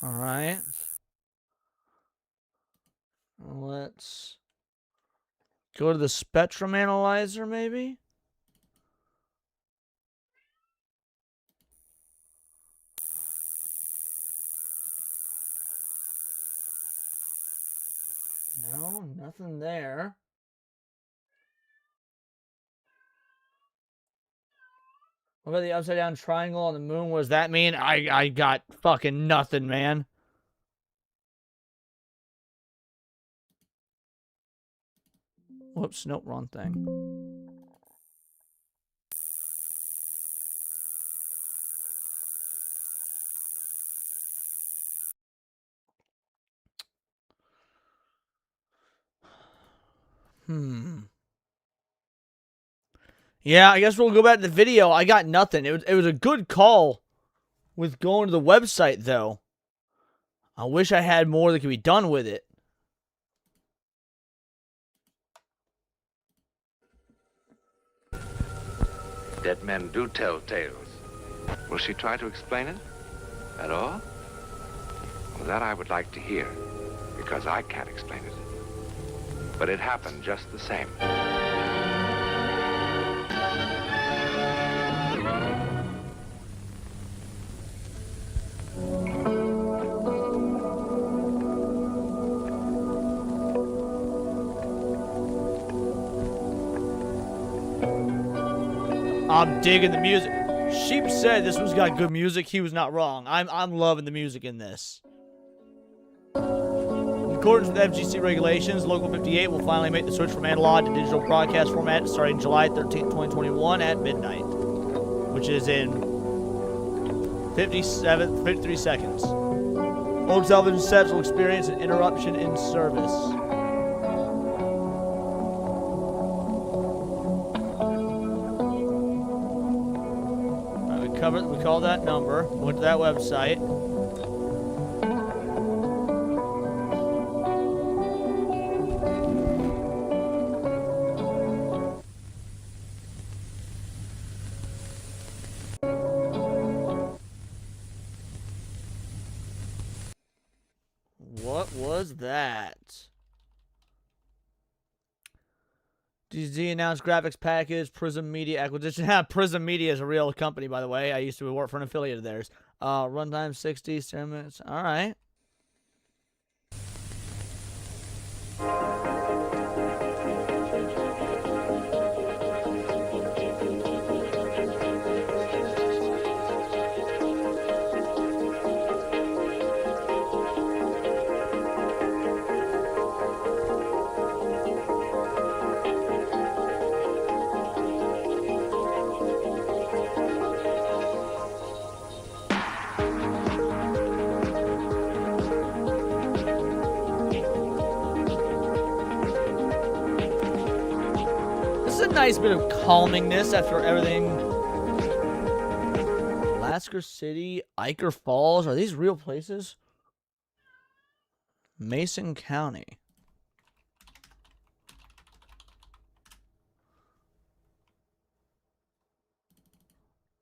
Speaker 1: All right. Let's go to the spectrum analyzer, maybe? No, nothing there. What about the upside down triangle on the moon? What does that mean? I got fucking nothing, man. Whoops, nope, wrong thing. Yeah, I guess we'll go back to the video. I got nothing. It was a good call with going to the website, though. I wish I had more that could be done with it.
Speaker 3: Dead men do tell tales. Will she try to explain it? At all? Well, that I would like to hear, because I can't explain it. But it happened just the same.
Speaker 1: I'm digging the music. Sheep said this one's got good music. He was not wrong. I'm loving the music in this. In accordance with FGC regulations, Local 58 will finally make the switch from analog to digital broadcast format starting July 13th, 2021 at midnight, which is in 53 seconds. Local television sets will experience an interruption in service. We called that number, went to that website. What was that? DZ announced graphics package, Prism Media acquisition. Prism Media is a real company, by the way. I used to work for an affiliate of theirs. Runtime 60, 7 minutes. All right. Nice bit of calmingness after everything. Lasker City, Iker Falls. Are these real places? Mason County.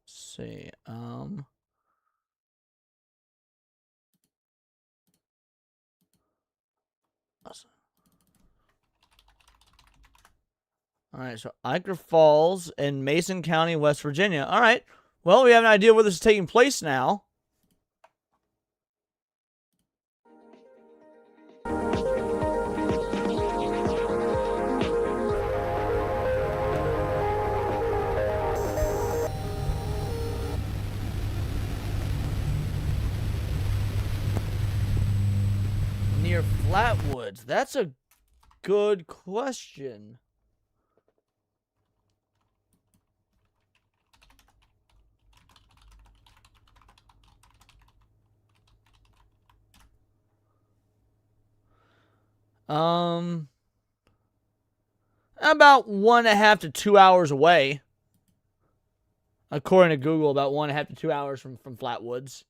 Speaker 1: Let's see. All right, so Iker Falls in Mason County, West Virginia. All right. Well, we have an idea where this is taking place now. Near Flatwoods. That's a good question. About 1.5 to 2 hours away. According to Google, about 1.5 to 2 hours from Flatwoods.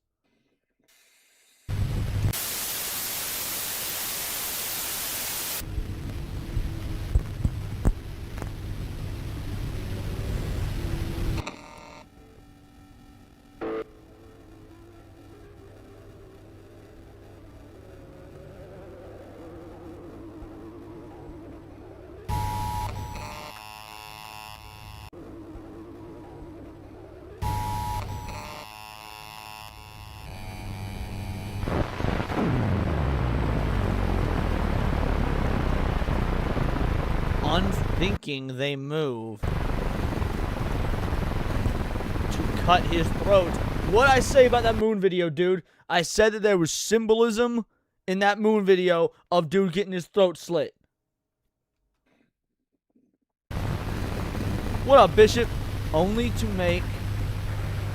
Speaker 1: unthinking they move to cut his throat. What I say about that moon video, dude? I said that there was symbolism in that moon video of dude getting his throat slit. What up, Bishop? Only to make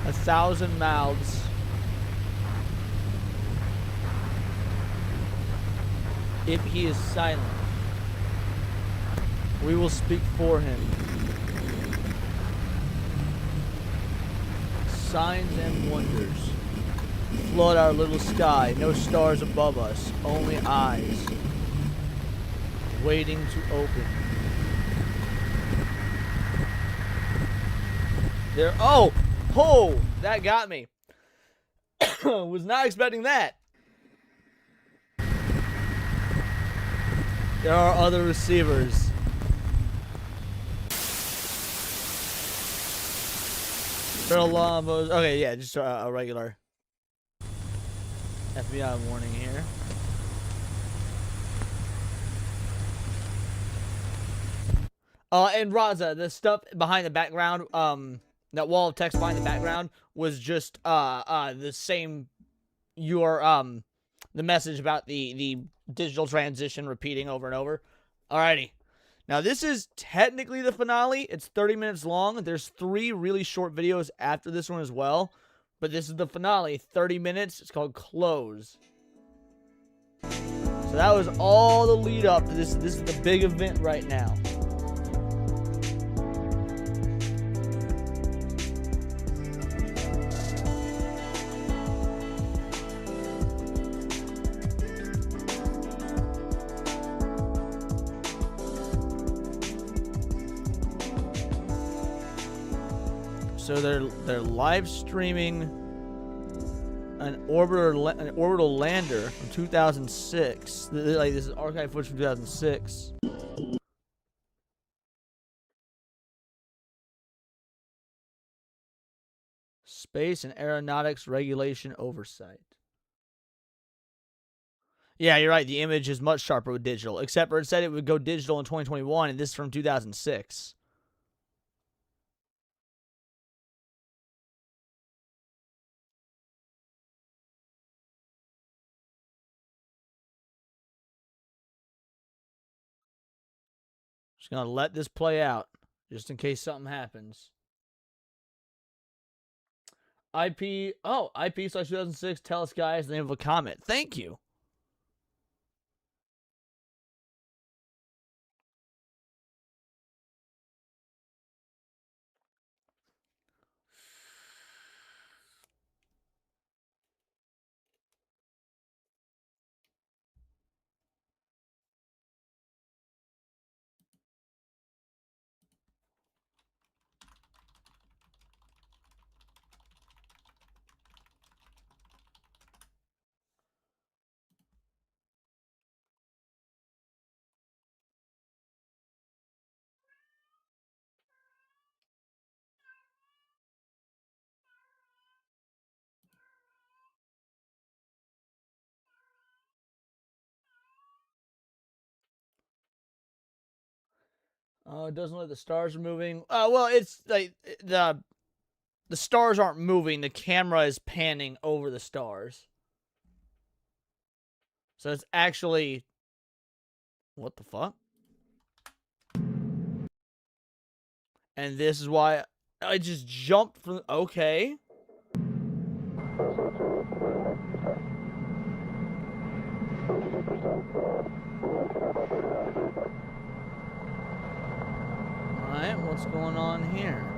Speaker 1: 1,000 mouths. If he is silent, we will speak for him. Signs and wonders flood our little sky. No stars above us, only eyes waiting to open. There. Oh, that got me. Was not expecting that. There are other receivers. Okay, yeah, just a regular FBI warning here. And Raza, the stuff behind the background, that wall of text behind the background was just the same the message about the digital transition repeating over and over. Alrighty. Now, this is technically the finale. It's 30 minutes long. There's 3 really short videos after this one as well. But this is the finale. 30 minutes. It's called Close. So that was all the lead up to this. This is the big event right now. So they're live streaming an orbital lander from 2006. Like, this is archive footage from 2006. Space and Aeronautics Regulation Oversight. Yeah, you're right. The image is much sharper with digital, except for it said it would go digital in 2021, and this is from 2006. Just gonna let this play out, just in case something happens. IP/2006 Telesky is the name of a comet. Thank you. Oh, it doesn't look like the stars are moving. Well, it's like the stars aren't moving. The camera is panning over the stars. So it's actually, what the fuck? And this is why I just jumped from, okay. Alright, what's going on here?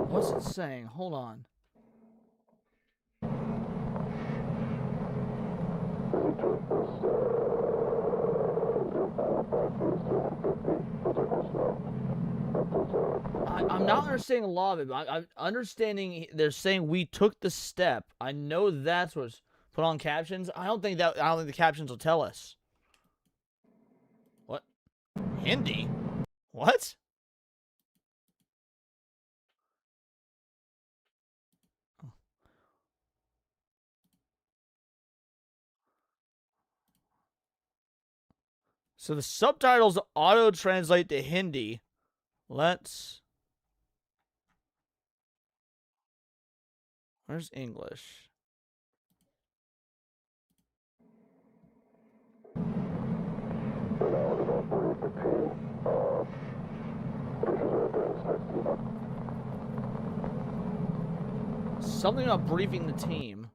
Speaker 1: What's it saying? Hold on. I'm not understanding a lot of it, but I'm understanding they're saying we took the step. I know that's what's Put on captions? I don't think the captions will tell us. What? Hindi? What? So the subtitles auto-translate to Hindi. Let's... Where's English? Something about briefing the team.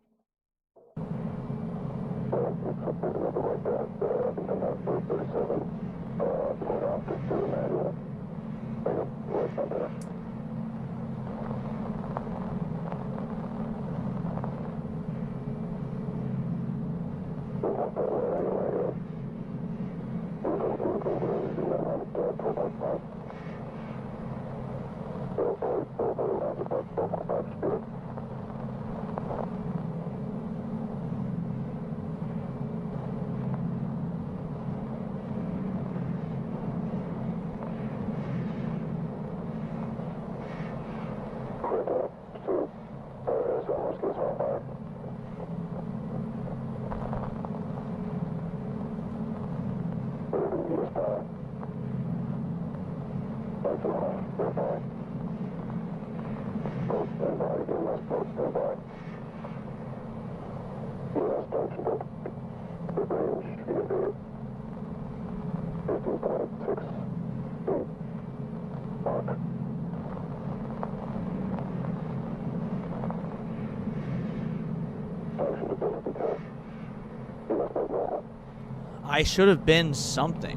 Speaker 1: I should have been something.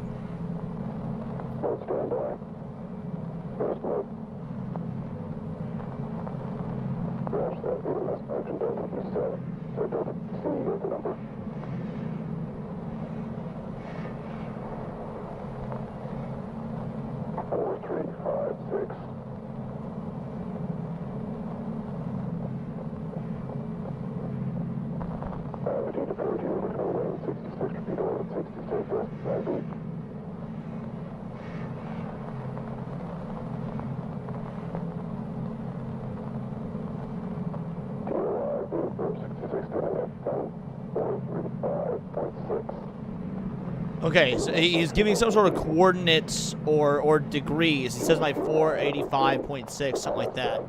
Speaker 1: Okay, so he's giving some sort of coordinates or degrees. He says like 485.6, something like that.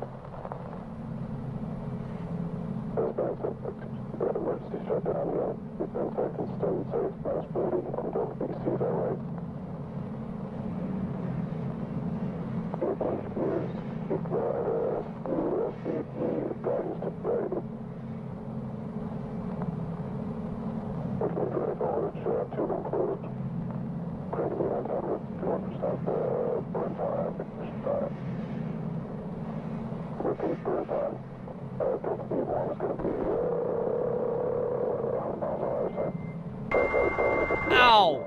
Speaker 1: Ow!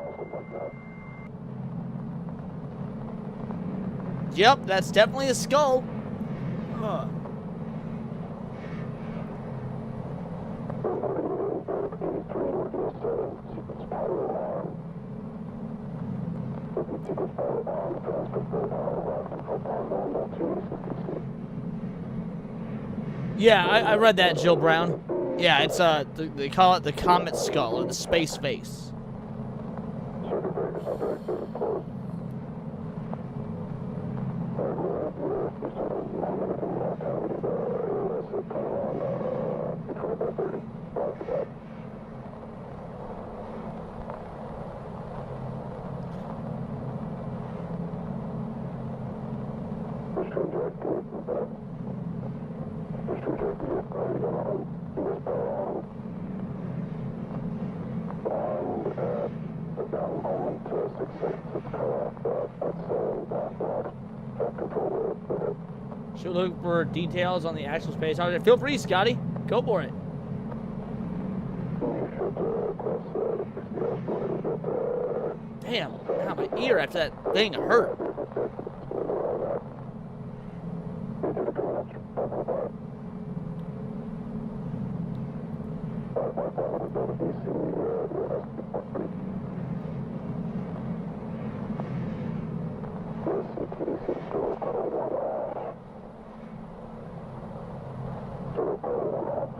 Speaker 1: Yep, that's definitely a skull. Huh. Yeah, I read that, Jill Brown. Yeah, it's they call it the comet skull or the space face. Should look for details on the actual space. Feel free, Scotty. Go for it. Damn, ow, my ear after that thing hurt.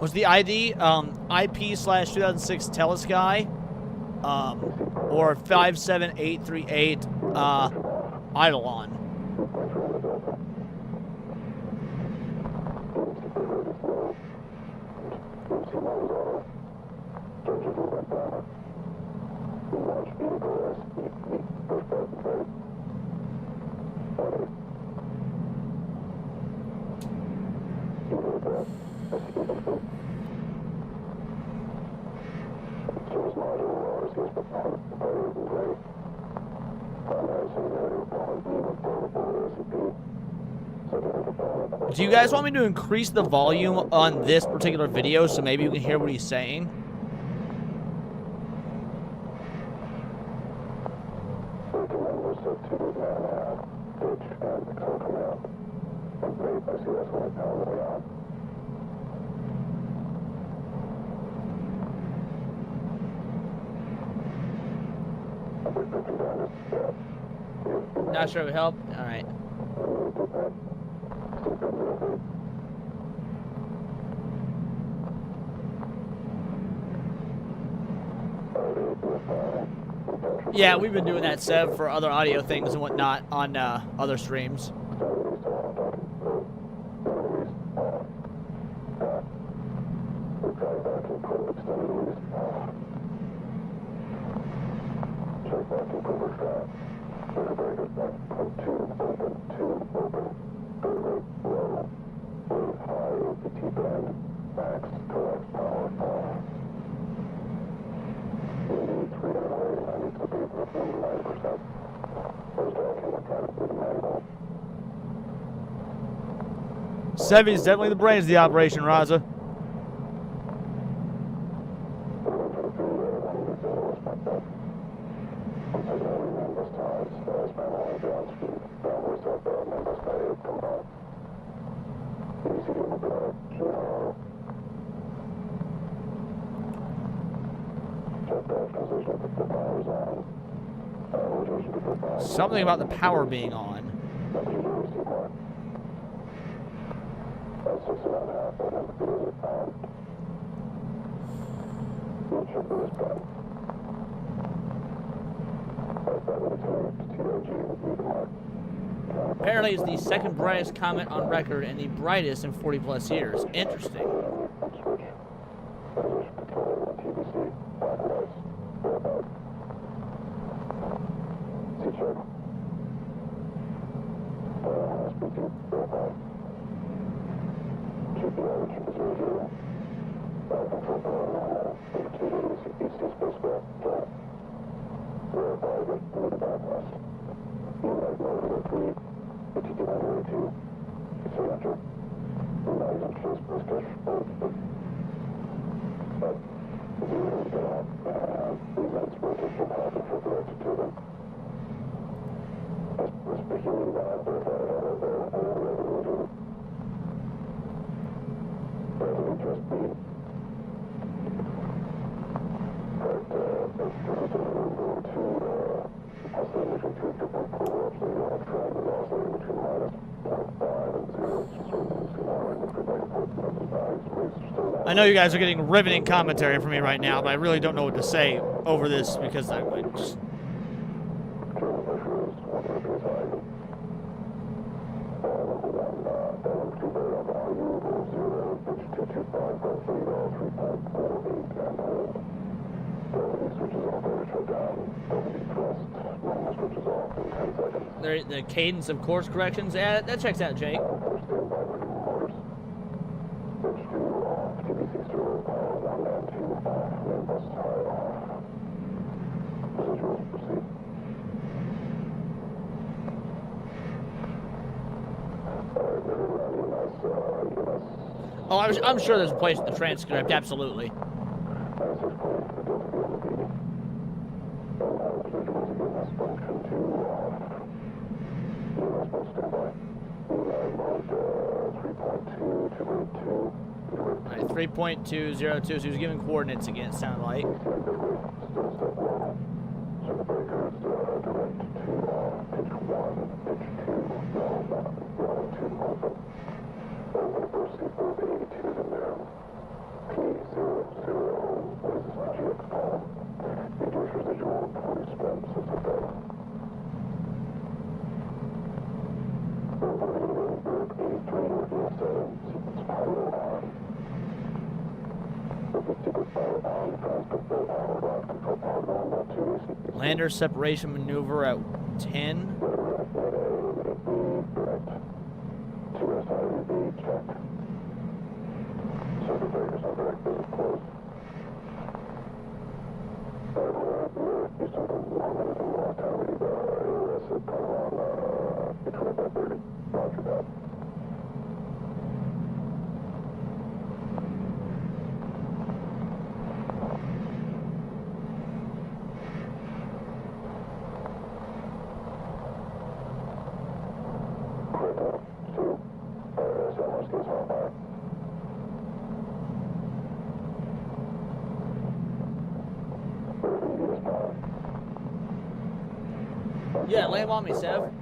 Speaker 1: Was the ID IP/2006 Telesky or 57838 Eidolon? Do you guys want me to increase the volume on this particular video so maybe you can hear what he's saying? Not sure it would help? Alright. Yeah, we've been doing that, Sev, for other audio things and whatnot on other streams. Sevy's definitely the brains of the operation, Raza. Something about the power being on. Apparently it's the second brightest comet on record and the brightest in 40 plus years. Interesting. I know you guys are getting riveting commentary from me right now, but I really don't know what to say over this because I just... The cadence of course corrections, yeah, that checks out, Jake. Oh, I'm sure there's a place in the transcript, absolutely. Alright, 3.202, so he was giving coordinates again, it sounded like. Lander separation maneuver at 10. Yeah, lay him on me, Sev.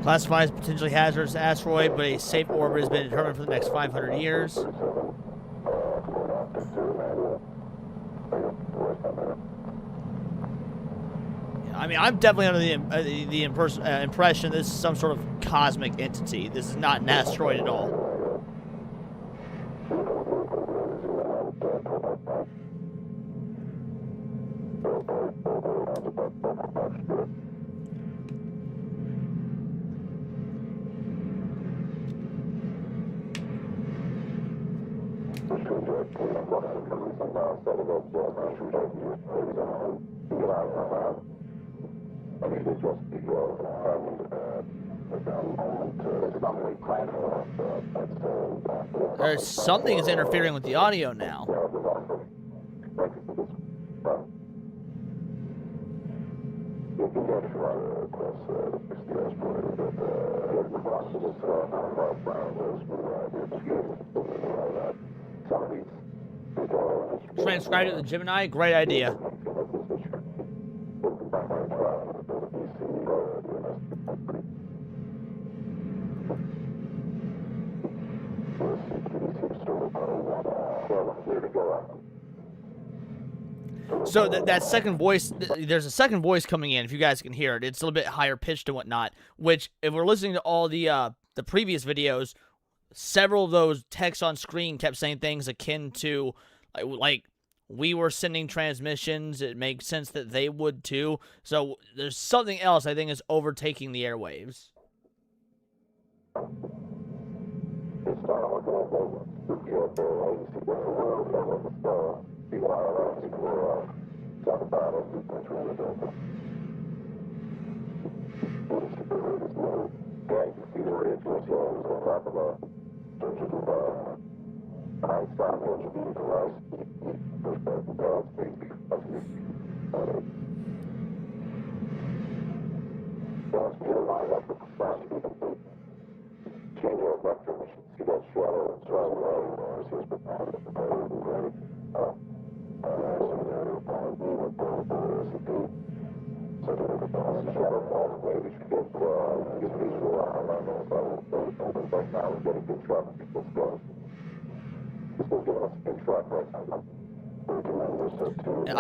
Speaker 1: Classified as potentially hazardous asteroid, but a safe orbit has been determined for the next 500 years. I mean, I'm definitely under the impression this is some sort of cosmic entity. This is not an asteroid at all. There's something is interfering with the audio now. Transcribe it to the Gemini. Great idea. So that second voice, there's a second voice coming in. If you guys can hear it, it's a little bit higher pitched and whatnot. Which, if we're listening to all the previous videos, several of those texts on screen kept saying things akin to like we were sending transmissions. It makes sense that they would too. So there's something else I think is overtaking the airwaves.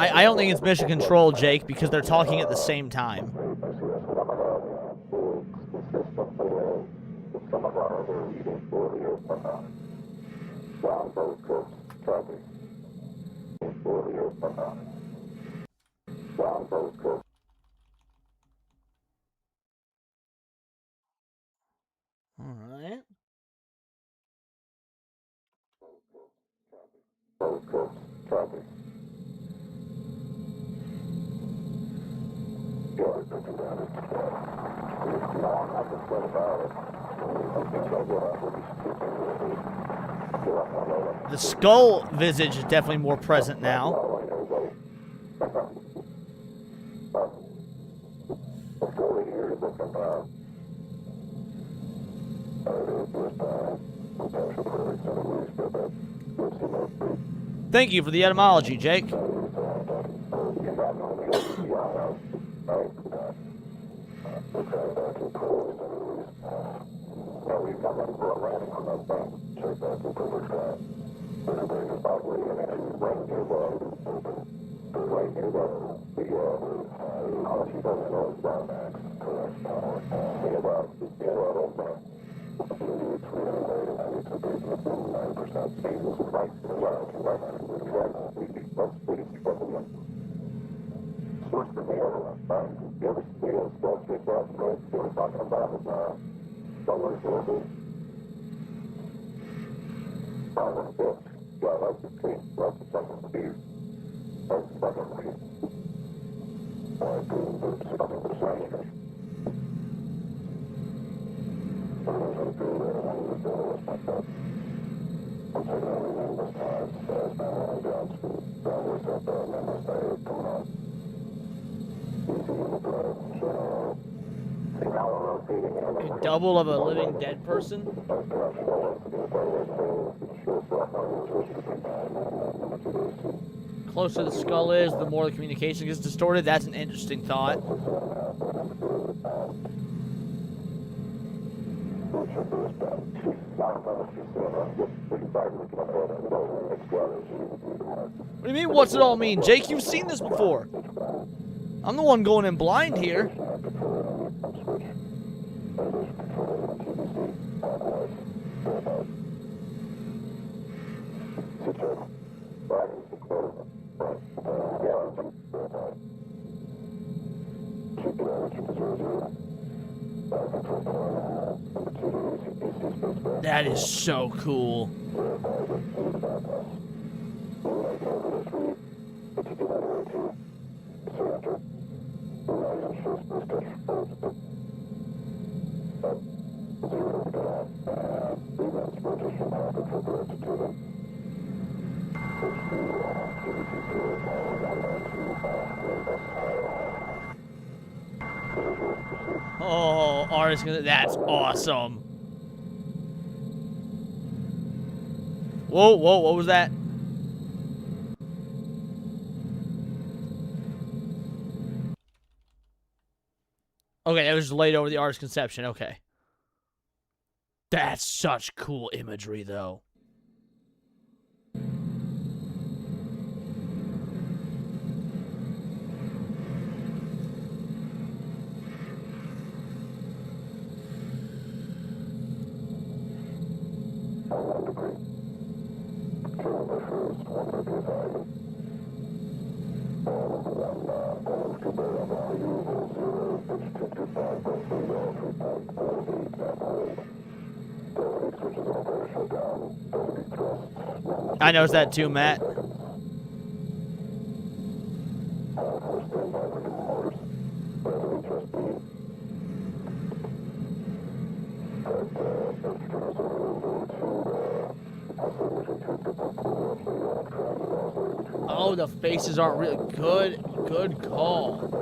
Speaker 1: I don't think it's mission control, Jake, because they're talking at the same time. All right. The skull visage is definitely more present now. Thank you for the etymology, Jake. A double of a living dead person? Closer the skull is, the more the communication gets distorted. That's an interesting thought. What do you mean, what's it all mean? Jake, you've seen this before. I'm the one going in blind here. That is so cool. artist. That's awesome. Whoa, whoa, what was that? Okay, that was just laid over the artist's conception. Okay. That's such cool imagery, though. I noticed that too, Matt. Oh, the faces aren't really good. Good call.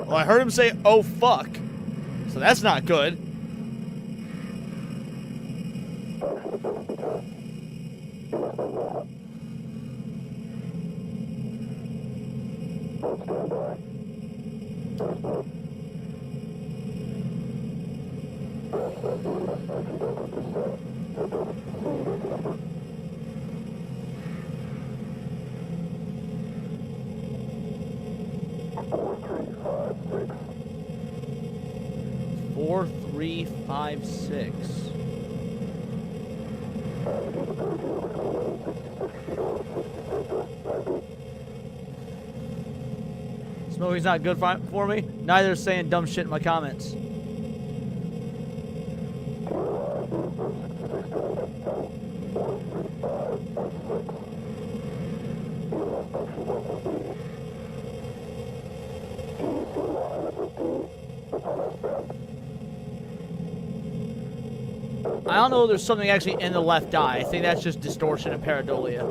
Speaker 1: Well, I heard him say, "Oh fuck," so that's not good. Four, 3, 5, 6. Smoking's not good for me. Neither is saying dumb shit in my comments. I don't know if there's something actually in the left eye. I think that's just distortion and pareidolia.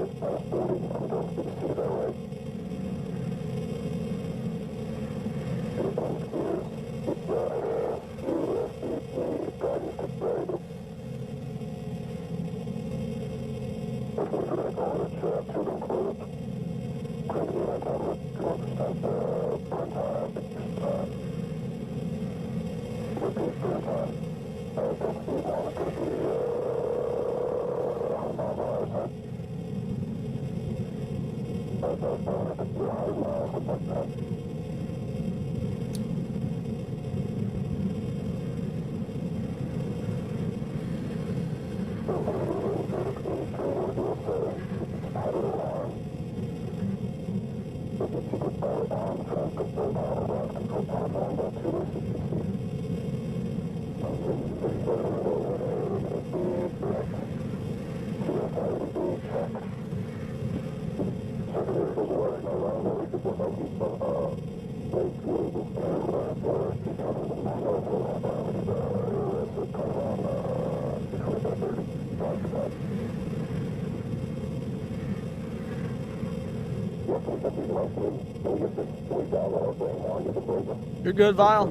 Speaker 1: You're good, Vile.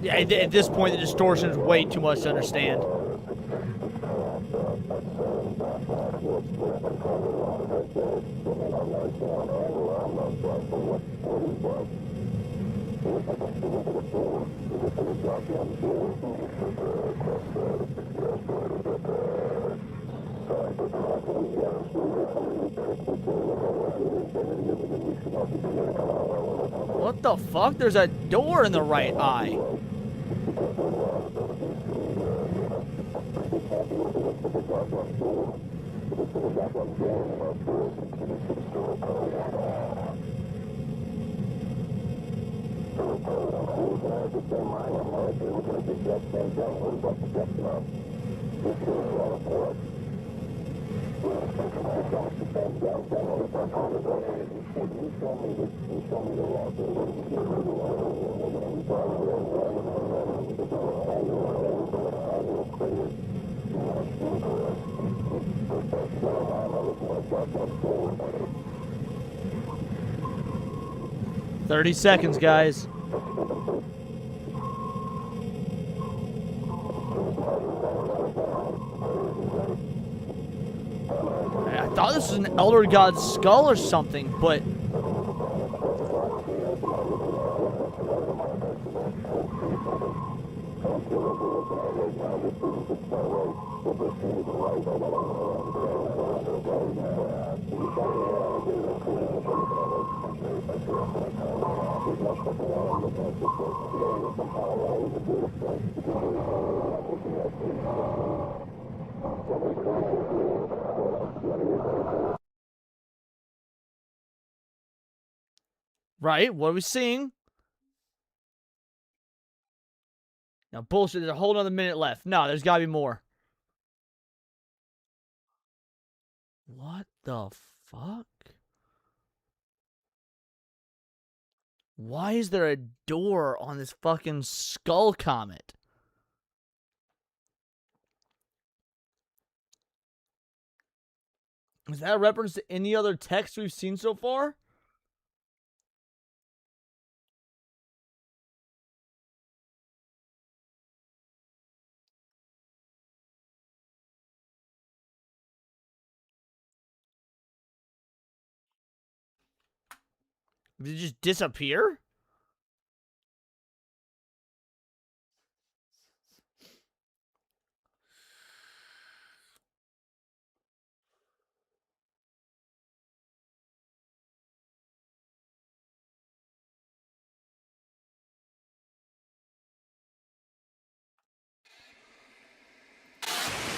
Speaker 1: Yeah, at this point, the distortion is way too much to understand. What the fuck? There's a door in the right eye. "30 seconds, guys." I thought this was an Elder God's skull or something, but... Right, what are we seeing? Now, bullshit, there's a whole other minute left. No, there's gotta be more. What the fuck? Why is there a door on this fucking skull comet? Is that a reference to any other text we've seen so far? Did it just disappear?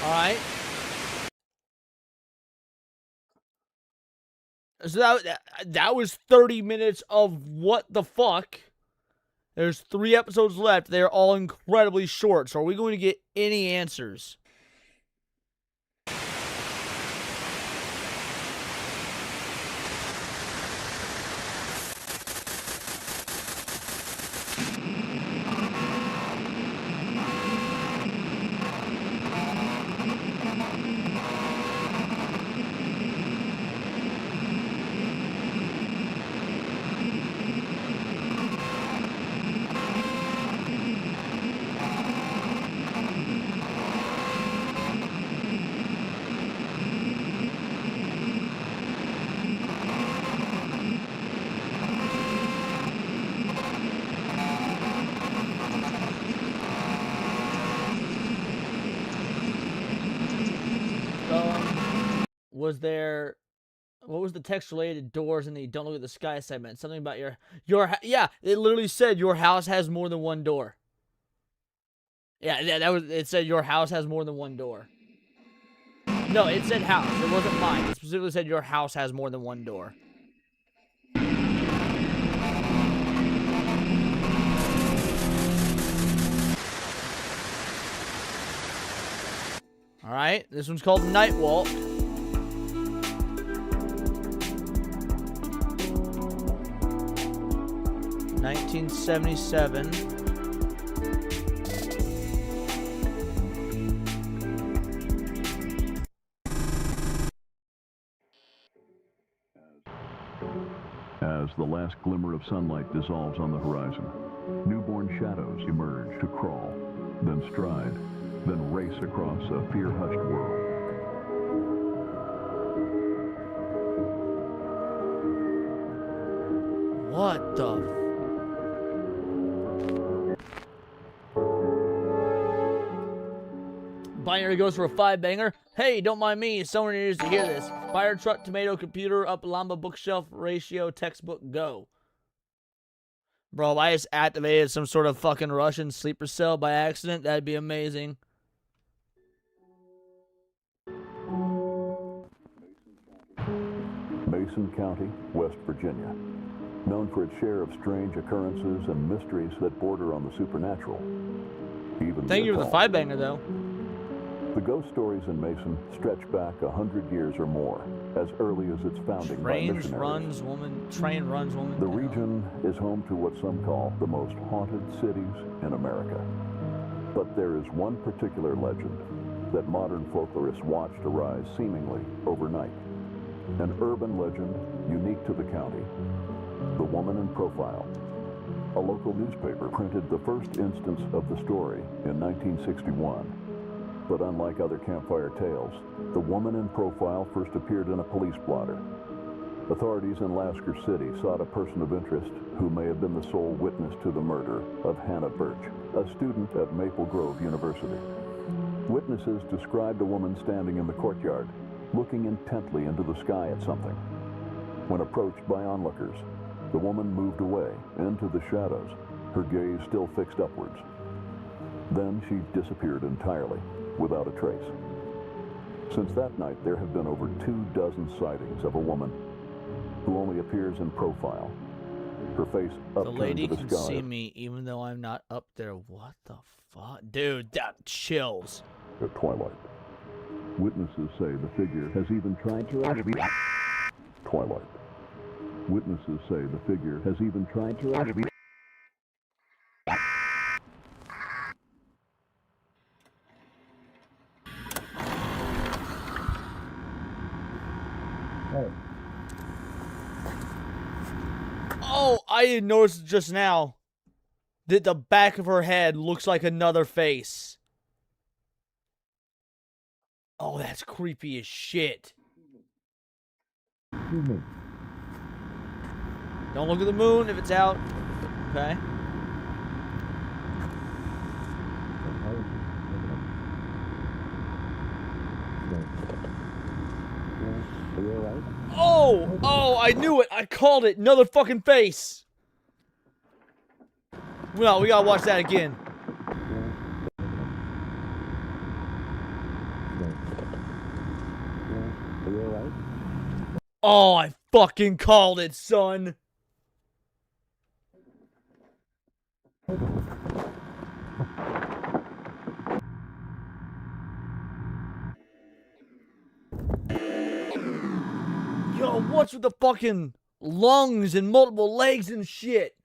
Speaker 1: All right. So that was 30 minutes of what the fuck. There's 3 episodes left. They're all incredibly short. So are we going to get any answers? Was there, what was the text related to doors in the "Don't Look at the Sky" segment? Something about yeah, it literally said your house has more than one door. Yeah, that was, it said your house has more than one door. No, it said house. It wasn't mine. It specifically said your house has more than one door. All right, this one's called Night Walk. 1977.
Speaker 4: As the last glimmer of sunlight dissolves on the horizon, newborn shadows emerge to crawl, then stride, then race across a fear-hushed world.
Speaker 1: What the? Binary goes for a 5-banger. Hey, don't mind me. Someone needs to hear this. Fire truck, tomato, computer, up llama, bookshelf, ratio, textbook, go. Bro, if I just activated some sort of fucking Russian sleeper cell by accident, that'd be amazing.
Speaker 4: Mason County, West Virginia. Known for its share of strange occurrences and mysteries that border on the supernatural. Even
Speaker 1: Thank you for the
Speaker 4: occult.
Speaker 1: 5-banger, though.
Speaker 4: The ghost stories in Mason stretch back 100 years or more, as early as its founding by
Speaker 1: Train
Speaker 4: missionaries.
Speaker 1: runs woman.
Speaker 4: The region is home to what some call the most haunted cities in America. But there is one particular legend that modern folklorists watched arise seemingly overnight. An urban legend unique to the county. The woman in profile. A local newspaper printed the first instance of the story in 1961. But unlike other campfire tales, the woman in profile first appeared in a police blotter. Authorities in Lasker City sought a person of interest who may have been the sole witness to the murder of Hannah Birch, a student at Maple Grove University. Witnesses described a woman standing in the courtyard, looking intently into the sky at something. When approached by onlookers, the woman moved away into the shadows, her gaze still fixed upwards. Then she disappeared entirely, without a trace. Since that night, there have been over 24 sightings of a woman who only appears in profile, her face
Speaker 1: The
Speaker 4: upturned
Speaker 1: lady
Speaker 4: to the
Speaker 1: can
Speaker 4: sky.
Speaker 1: see me even though I'm not up there. What the fuck? Dude, that chills.
Speaker 4: At twilight. Witnesses say the figure has even tried to Twilight. Witnesses say the figure has even tried to
Speaker 1: Oh, I didn't notice just now that the back of her head looks like another face. Oh, that's creepy as shit. Don't look at the moon if it's out. Okay. Oh, I knew it. I called it. Another fucking face. Well, we gotta watch that again. Oh, I fucking called it, son. Yo, what's with the fucking lungs and multiple legs and shit?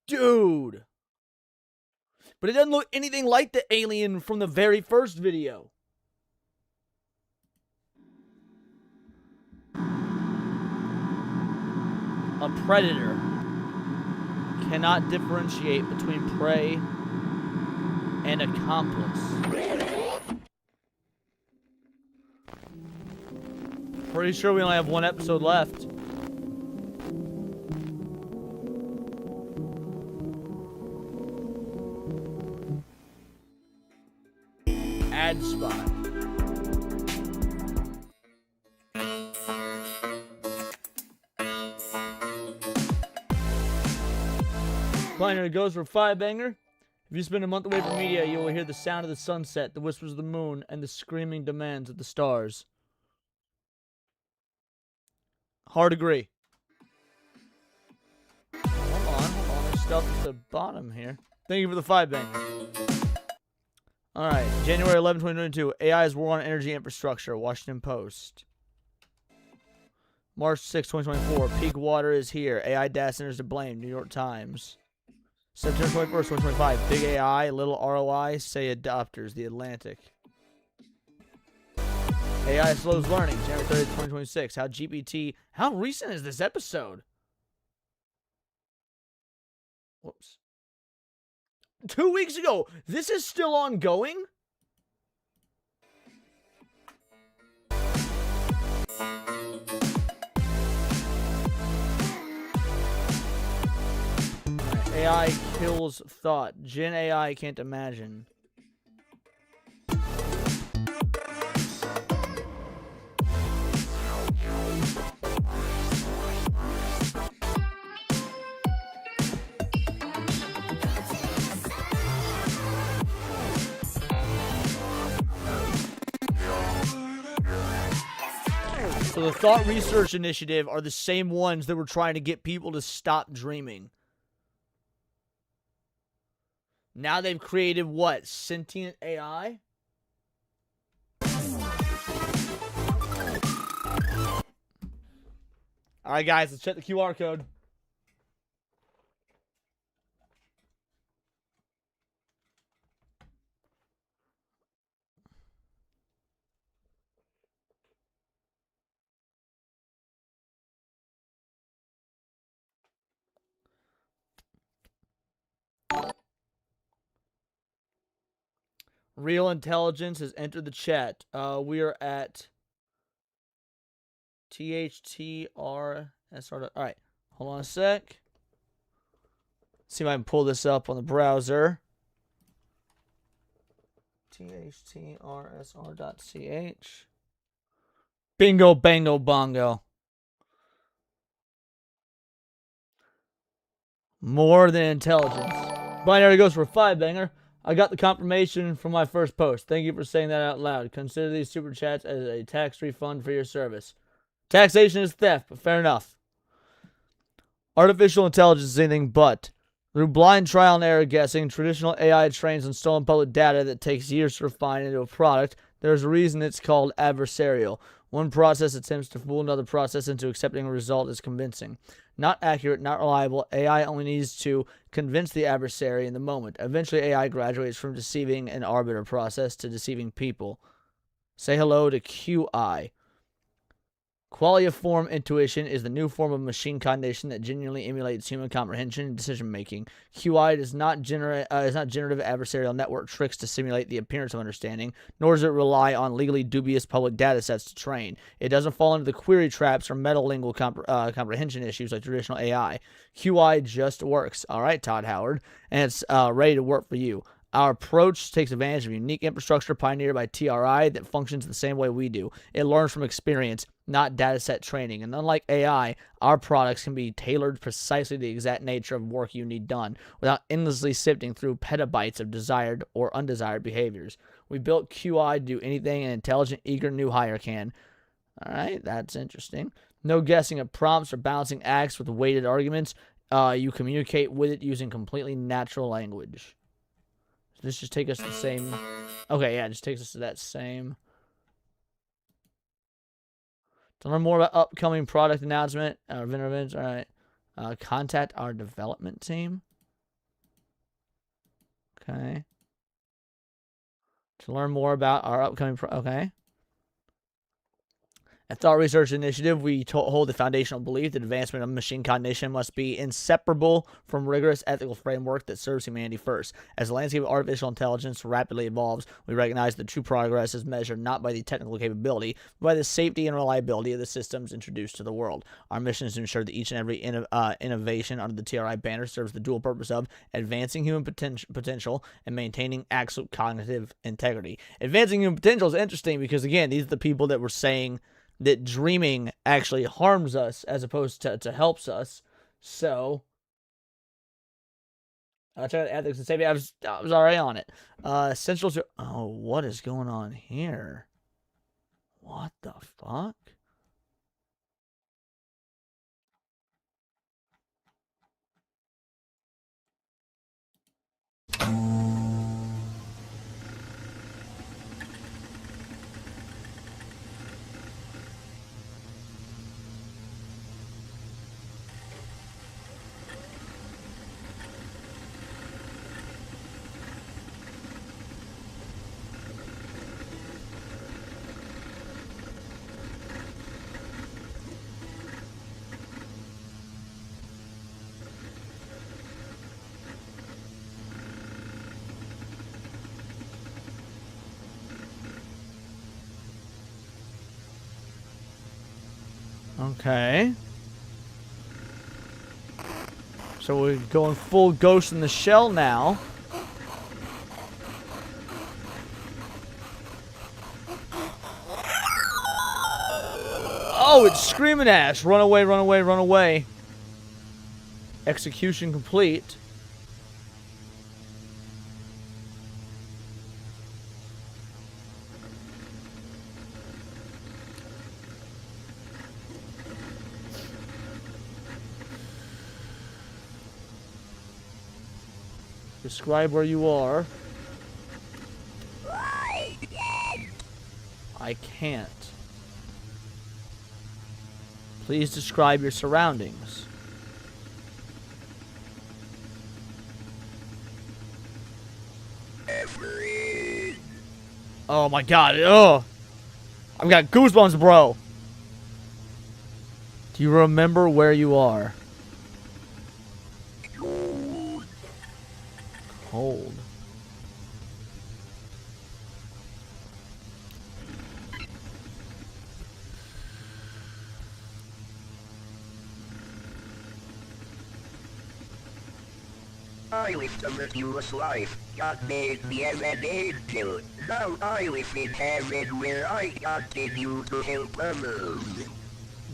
Speaker 1: Dude. But it doesn't look anything like the alien from the very first video. A predator cannot differentiate between prey and accomplice. Pretty sure we only have one episode left. Ad spot. Binary goes for 5-banger. If you spend a month away from media, you will hear the sound of the sunset, the whispers of the moon, and the screaming demands of the stars. Hard agree. Hold on. There's stuff at the bottom here. Thank you for the 5-banger. Alright, January 11, 2022. AI's war on energy infrastructure. Washington Post. March 6, 2024. Peak water is here. AI data centers to blame. New York Times. September 21st, 2025. Big AI, little ROI, say adopters. The Atlantic. AI slows learning. January 30th, 2026. How GPT. How recent is this episode? Whoops. 2 weeks ago. This is still ongoing? AI kills thought. Gen AI can't imagine. So the Thought Research Initiative are the same ones that were trying to get people to stop dreaming. Now they've created what? Sentient AI? Alright guys, let's check the QR code. Real Intelligence has entered the chat. We are at THTRSR. Alright, hold on a sec. See if I can pull this up on the browser. THTRSR.ch. Bingo, bango, bongo. More than intelligence. Binary goes for 5 banger. I got the confirmation from my first post. Thank you for saying that out loud. Consider these super chats as a tax refund for your service. Taxation is theft, but fair enough. Artificial intelligence is anything but. Through blind trial and error guessing, traditional AI trains on stolen public data that takes years to refine into a product. There's a reason it's called adversarial. One process attempts to fool another process into accepting a result as convincing. Not accurate, not reliable. AI only needs to convince the adversary in the moment. Eventually, AI graduates from deceiving an arbiter process to deceiving people. Say hello to QI. Qualia-form intuition is the new form of machine cognition that genuinely emulates human comprehension and decision-making. QI is not generative adversarial network tricks to simulate the appearance of understanding, nor does it rely on legally dubious public data sets to train. It doesn't fall into the query traps or metalingual comprehension issues like traditional AI. QI just works. All right, Todd Howard, and it's ready to work for you. Our approach takes advantage of unique infrastructure pioneered by TRI that functions the same way we do. It learns from experience, not dataset training. And unlike AI, our products can be tailored precisely to the exact nature of work you need done without endlessly sifting through petabytes of desired or undesired behaviors. We built QI to do anything an intelligent, eager new hire can. All right, that's interesting. No guessing of prompts or balancing acts with weighted arguments. You communicate with it using completely natural language. This just take us to the same. Okay, yeah, it just takes us to that same. To learn more about upcoming product announcement or vendor events, all right. Contact our development team. Okay. To learn more about our upcoming okay. At Thought Research Initiative, we hold the foundational belief that advancement of machine cognition must be inseparable from rigorous ethical framework that serves humanity first. As the landscape of artificial intelligence rapidly evolves, we recognize that true progress is measured not by the technical capability, but by the safety and reliability of the systems introduced to the world. Our mission is to ensure that each and every innovation under the TRI banner serves the dual purpose of advancing human potential and maintaining absolute cognitive integrity. Advancing human potential is interesting because, again, these are the people that were saying that dreaming actually harms us as opposed to helps us. So, I'll check out ethics and safety. I was already on it. Central to... Oh, what is going on here? What the fuck? Okay. So we're going full Ghost in the Shell now. Oh, it's screaming at us. Run away, run away, run away. Execution complete. Describe where you are. I can't. Please describe your surroundings. Oh my god. Oh. I've got goosebumps, bro. Do you remember where you are? Cold.
Speaker 5: I lived a virtuous life. God made me as an angel. Now I live in heaven where I continue to help others.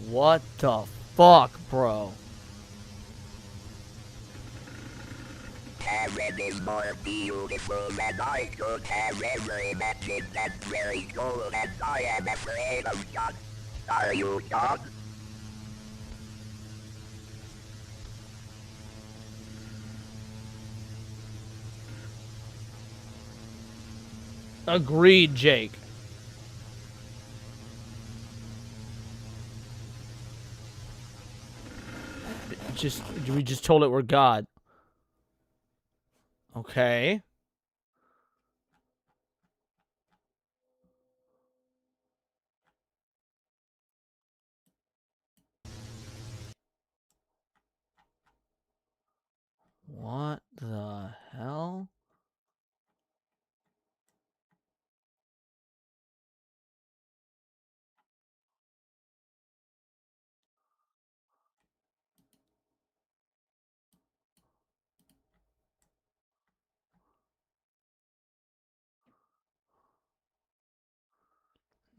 Speaker 1: What the fuck, bro?
Speaker 5: Heaven is more beautiful than I could have ever imagined and very cold, and I am afraid of God. Are you God?
Speaker 1: Agreed, Jake. We just told it we're God. Okay. What the hell?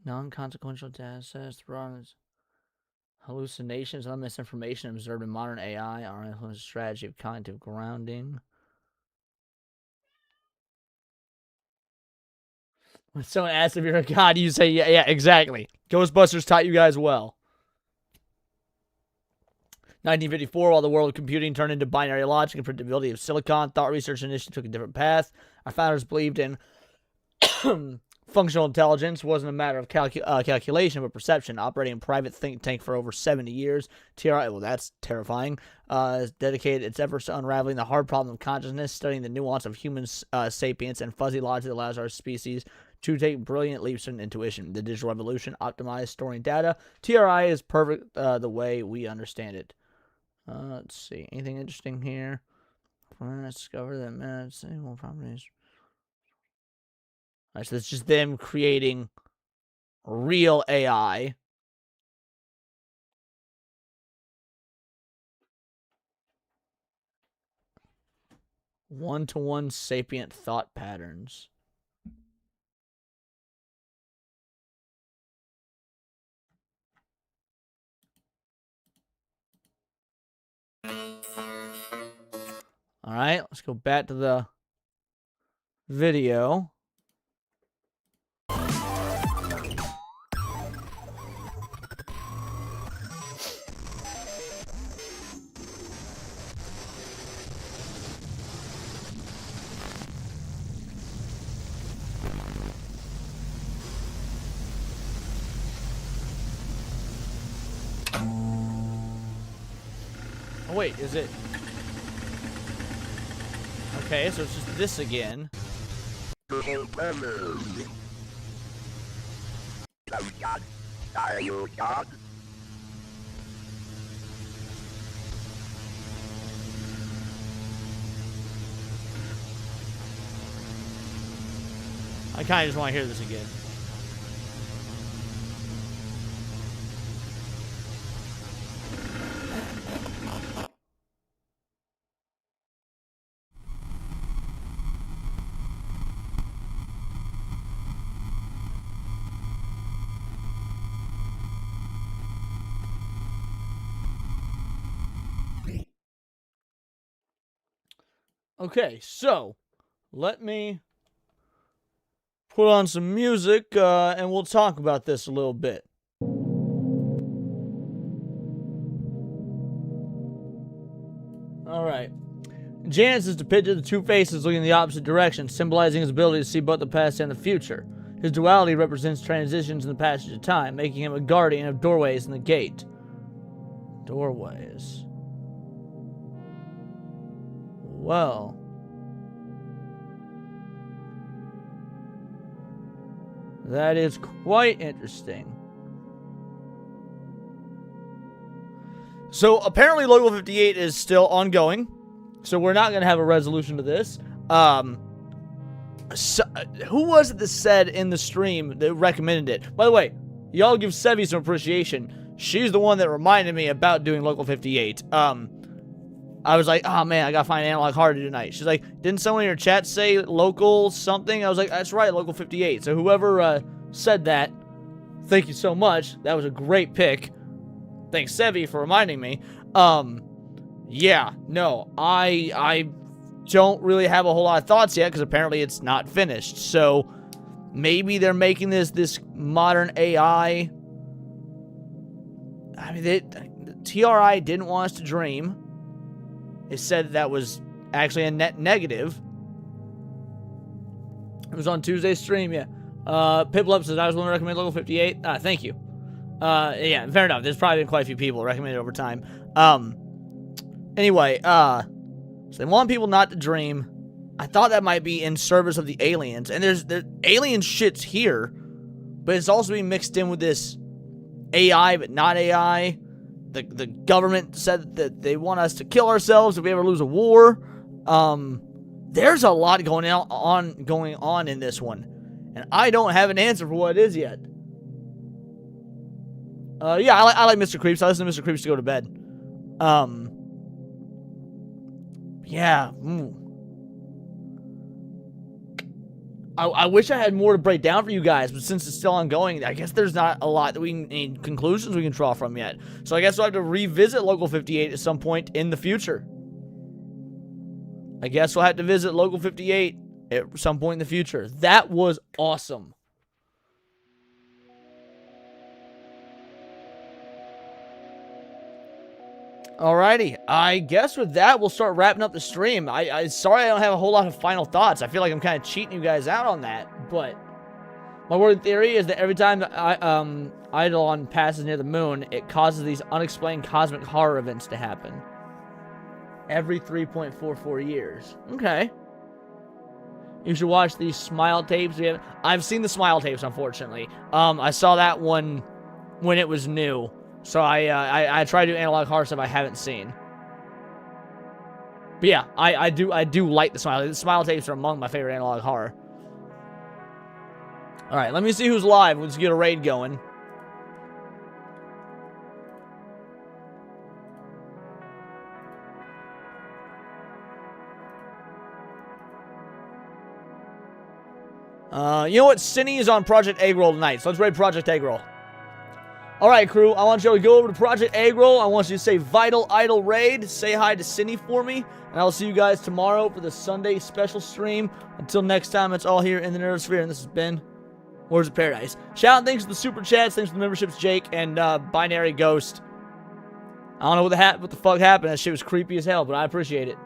Speaker 1: Non-consequential data sets, hallucinations and misinformation observed in modern AI are a strategy of cognitive grounding. When someone asks if you're a god, you say, yeah, exactly. Ghostbusters taught you guys well. 1954, while the world of computing turned into binary logic and predictability of silicon, thought research initially took a different path. Our founders believed in functional intelligence wasn't a matter of calculation, but perception. Operating a private think tank for over 70 years, TRI, well, that's terrifying, has dedicated its efforts to unraveling the hard problem of consciousness, studying the nuance of human sapience, and fuzzy logic that allows our species to take brilliant leaps in intuition. The digital revolution, optimized storing data. TRI is perfect the way we understand it. Let's see. Anything interesting here? Discover that management properties. Alright, so it's just them creating real AI. One-to-one sapient thought patterns. Alright, let's go back to the video. Oh, wait, is it? Okay, so it's just this again.
Speaker 5: To help others. God, are you God?
Speaker 1: I kind of just want to hear this again. Okay, so let me put on some music and we'll talk about this a little bit. All right. Janus is depicted as two faces looking in the opposite direction, symbolizing his ability to see both the past and the future. His duality represents transitions in the passage of time, making him a guardian of doorways in the gate. Doorways. Well. That is quite interesting. So apparently Local 58 is still ongoing. So we're not going to have a resolution to this. So, who was it that said in the stream that recommended it? By the way, y'all give Sevi some appreciation. She's the one that reminded me about doing Local 58. I was like, oh man, I gotta find Analog Horror tonight. She's like, didn't someone in your chat say local something? I was like, that's right, Local 58. So whoever said that, thank you so much. That was a great pick. Thanks, Sevi, for reminding me. Yeah, no, I don't really have a whole lot of thoughts yet because apparently it's not finished. So maybe they're making this modern AI. I mean, the TRI didn't want us to dream. It said that was actually a net negative. It was on Tuesday's stream, yeah. Piplep says, I was willing to recommend Local 58. Thank you. Yeah, fair enough. There's probably been quite a few people recommended over time. Anyway, so they want people not to dream. I thought that might be in service of the aliens. And there's alien shit's here, but it's also being mixed in with this AI, but not AI. The government said that they want us to kill ourselves if we ever lose a war. There's a lot going on in this one. And I don't have an answer for what it is yet. Yeah, I like Mr. Creeps. I listen to Mr. Creeps to go to bed. Yeah. I wish I had more to break down for you guys, but since it's still ongoing, I guess there's not a lot that we need conclusions we can draw from yet. So I guess we'll have to revisit Local 58 at some point in the future. I guess we'll have to visit Local 58 at some point in the future. That was awesome. Alrighty, I guess with that, we'll start wrapping up the stream. Sorry I don't have a whole lot of final thoughts. I feel like I'm kind of cheating you guys out on that, but my word theory is that every time the Eidolon passes near the moon, it causes these unexplained cosmic horror events to happen. Every 3.44 years. Okay. You should watch these smile tapes. I've seen the smile tapes, unfortunately. I saw that one when it was new. So I try to do analog horror stuff I haven't seen. But yeah, I do like the smile. The smile tapes are among my favorite analog horror. All right, let me see who's live. Let's get a raid going. You know what? Cinny is on Project Eggroll tonight, so let's raid Project Eggroll. Alright, crew, I want you to go over to Project Eggroll. I want you to say Vital Idol Raid. Say hi to Cindy for me. And I'll see you guys tomorrow for the Sunday special stream. Until next time, it's all here in the Nerdosphere. And this has been Words of Paradise. Shout out, thanks to the Super Chats. Thanks to the memberships, Jake and Binary Ghost. I don't know what the fuck happened. That shit was creepy as hell, but I appreciate it.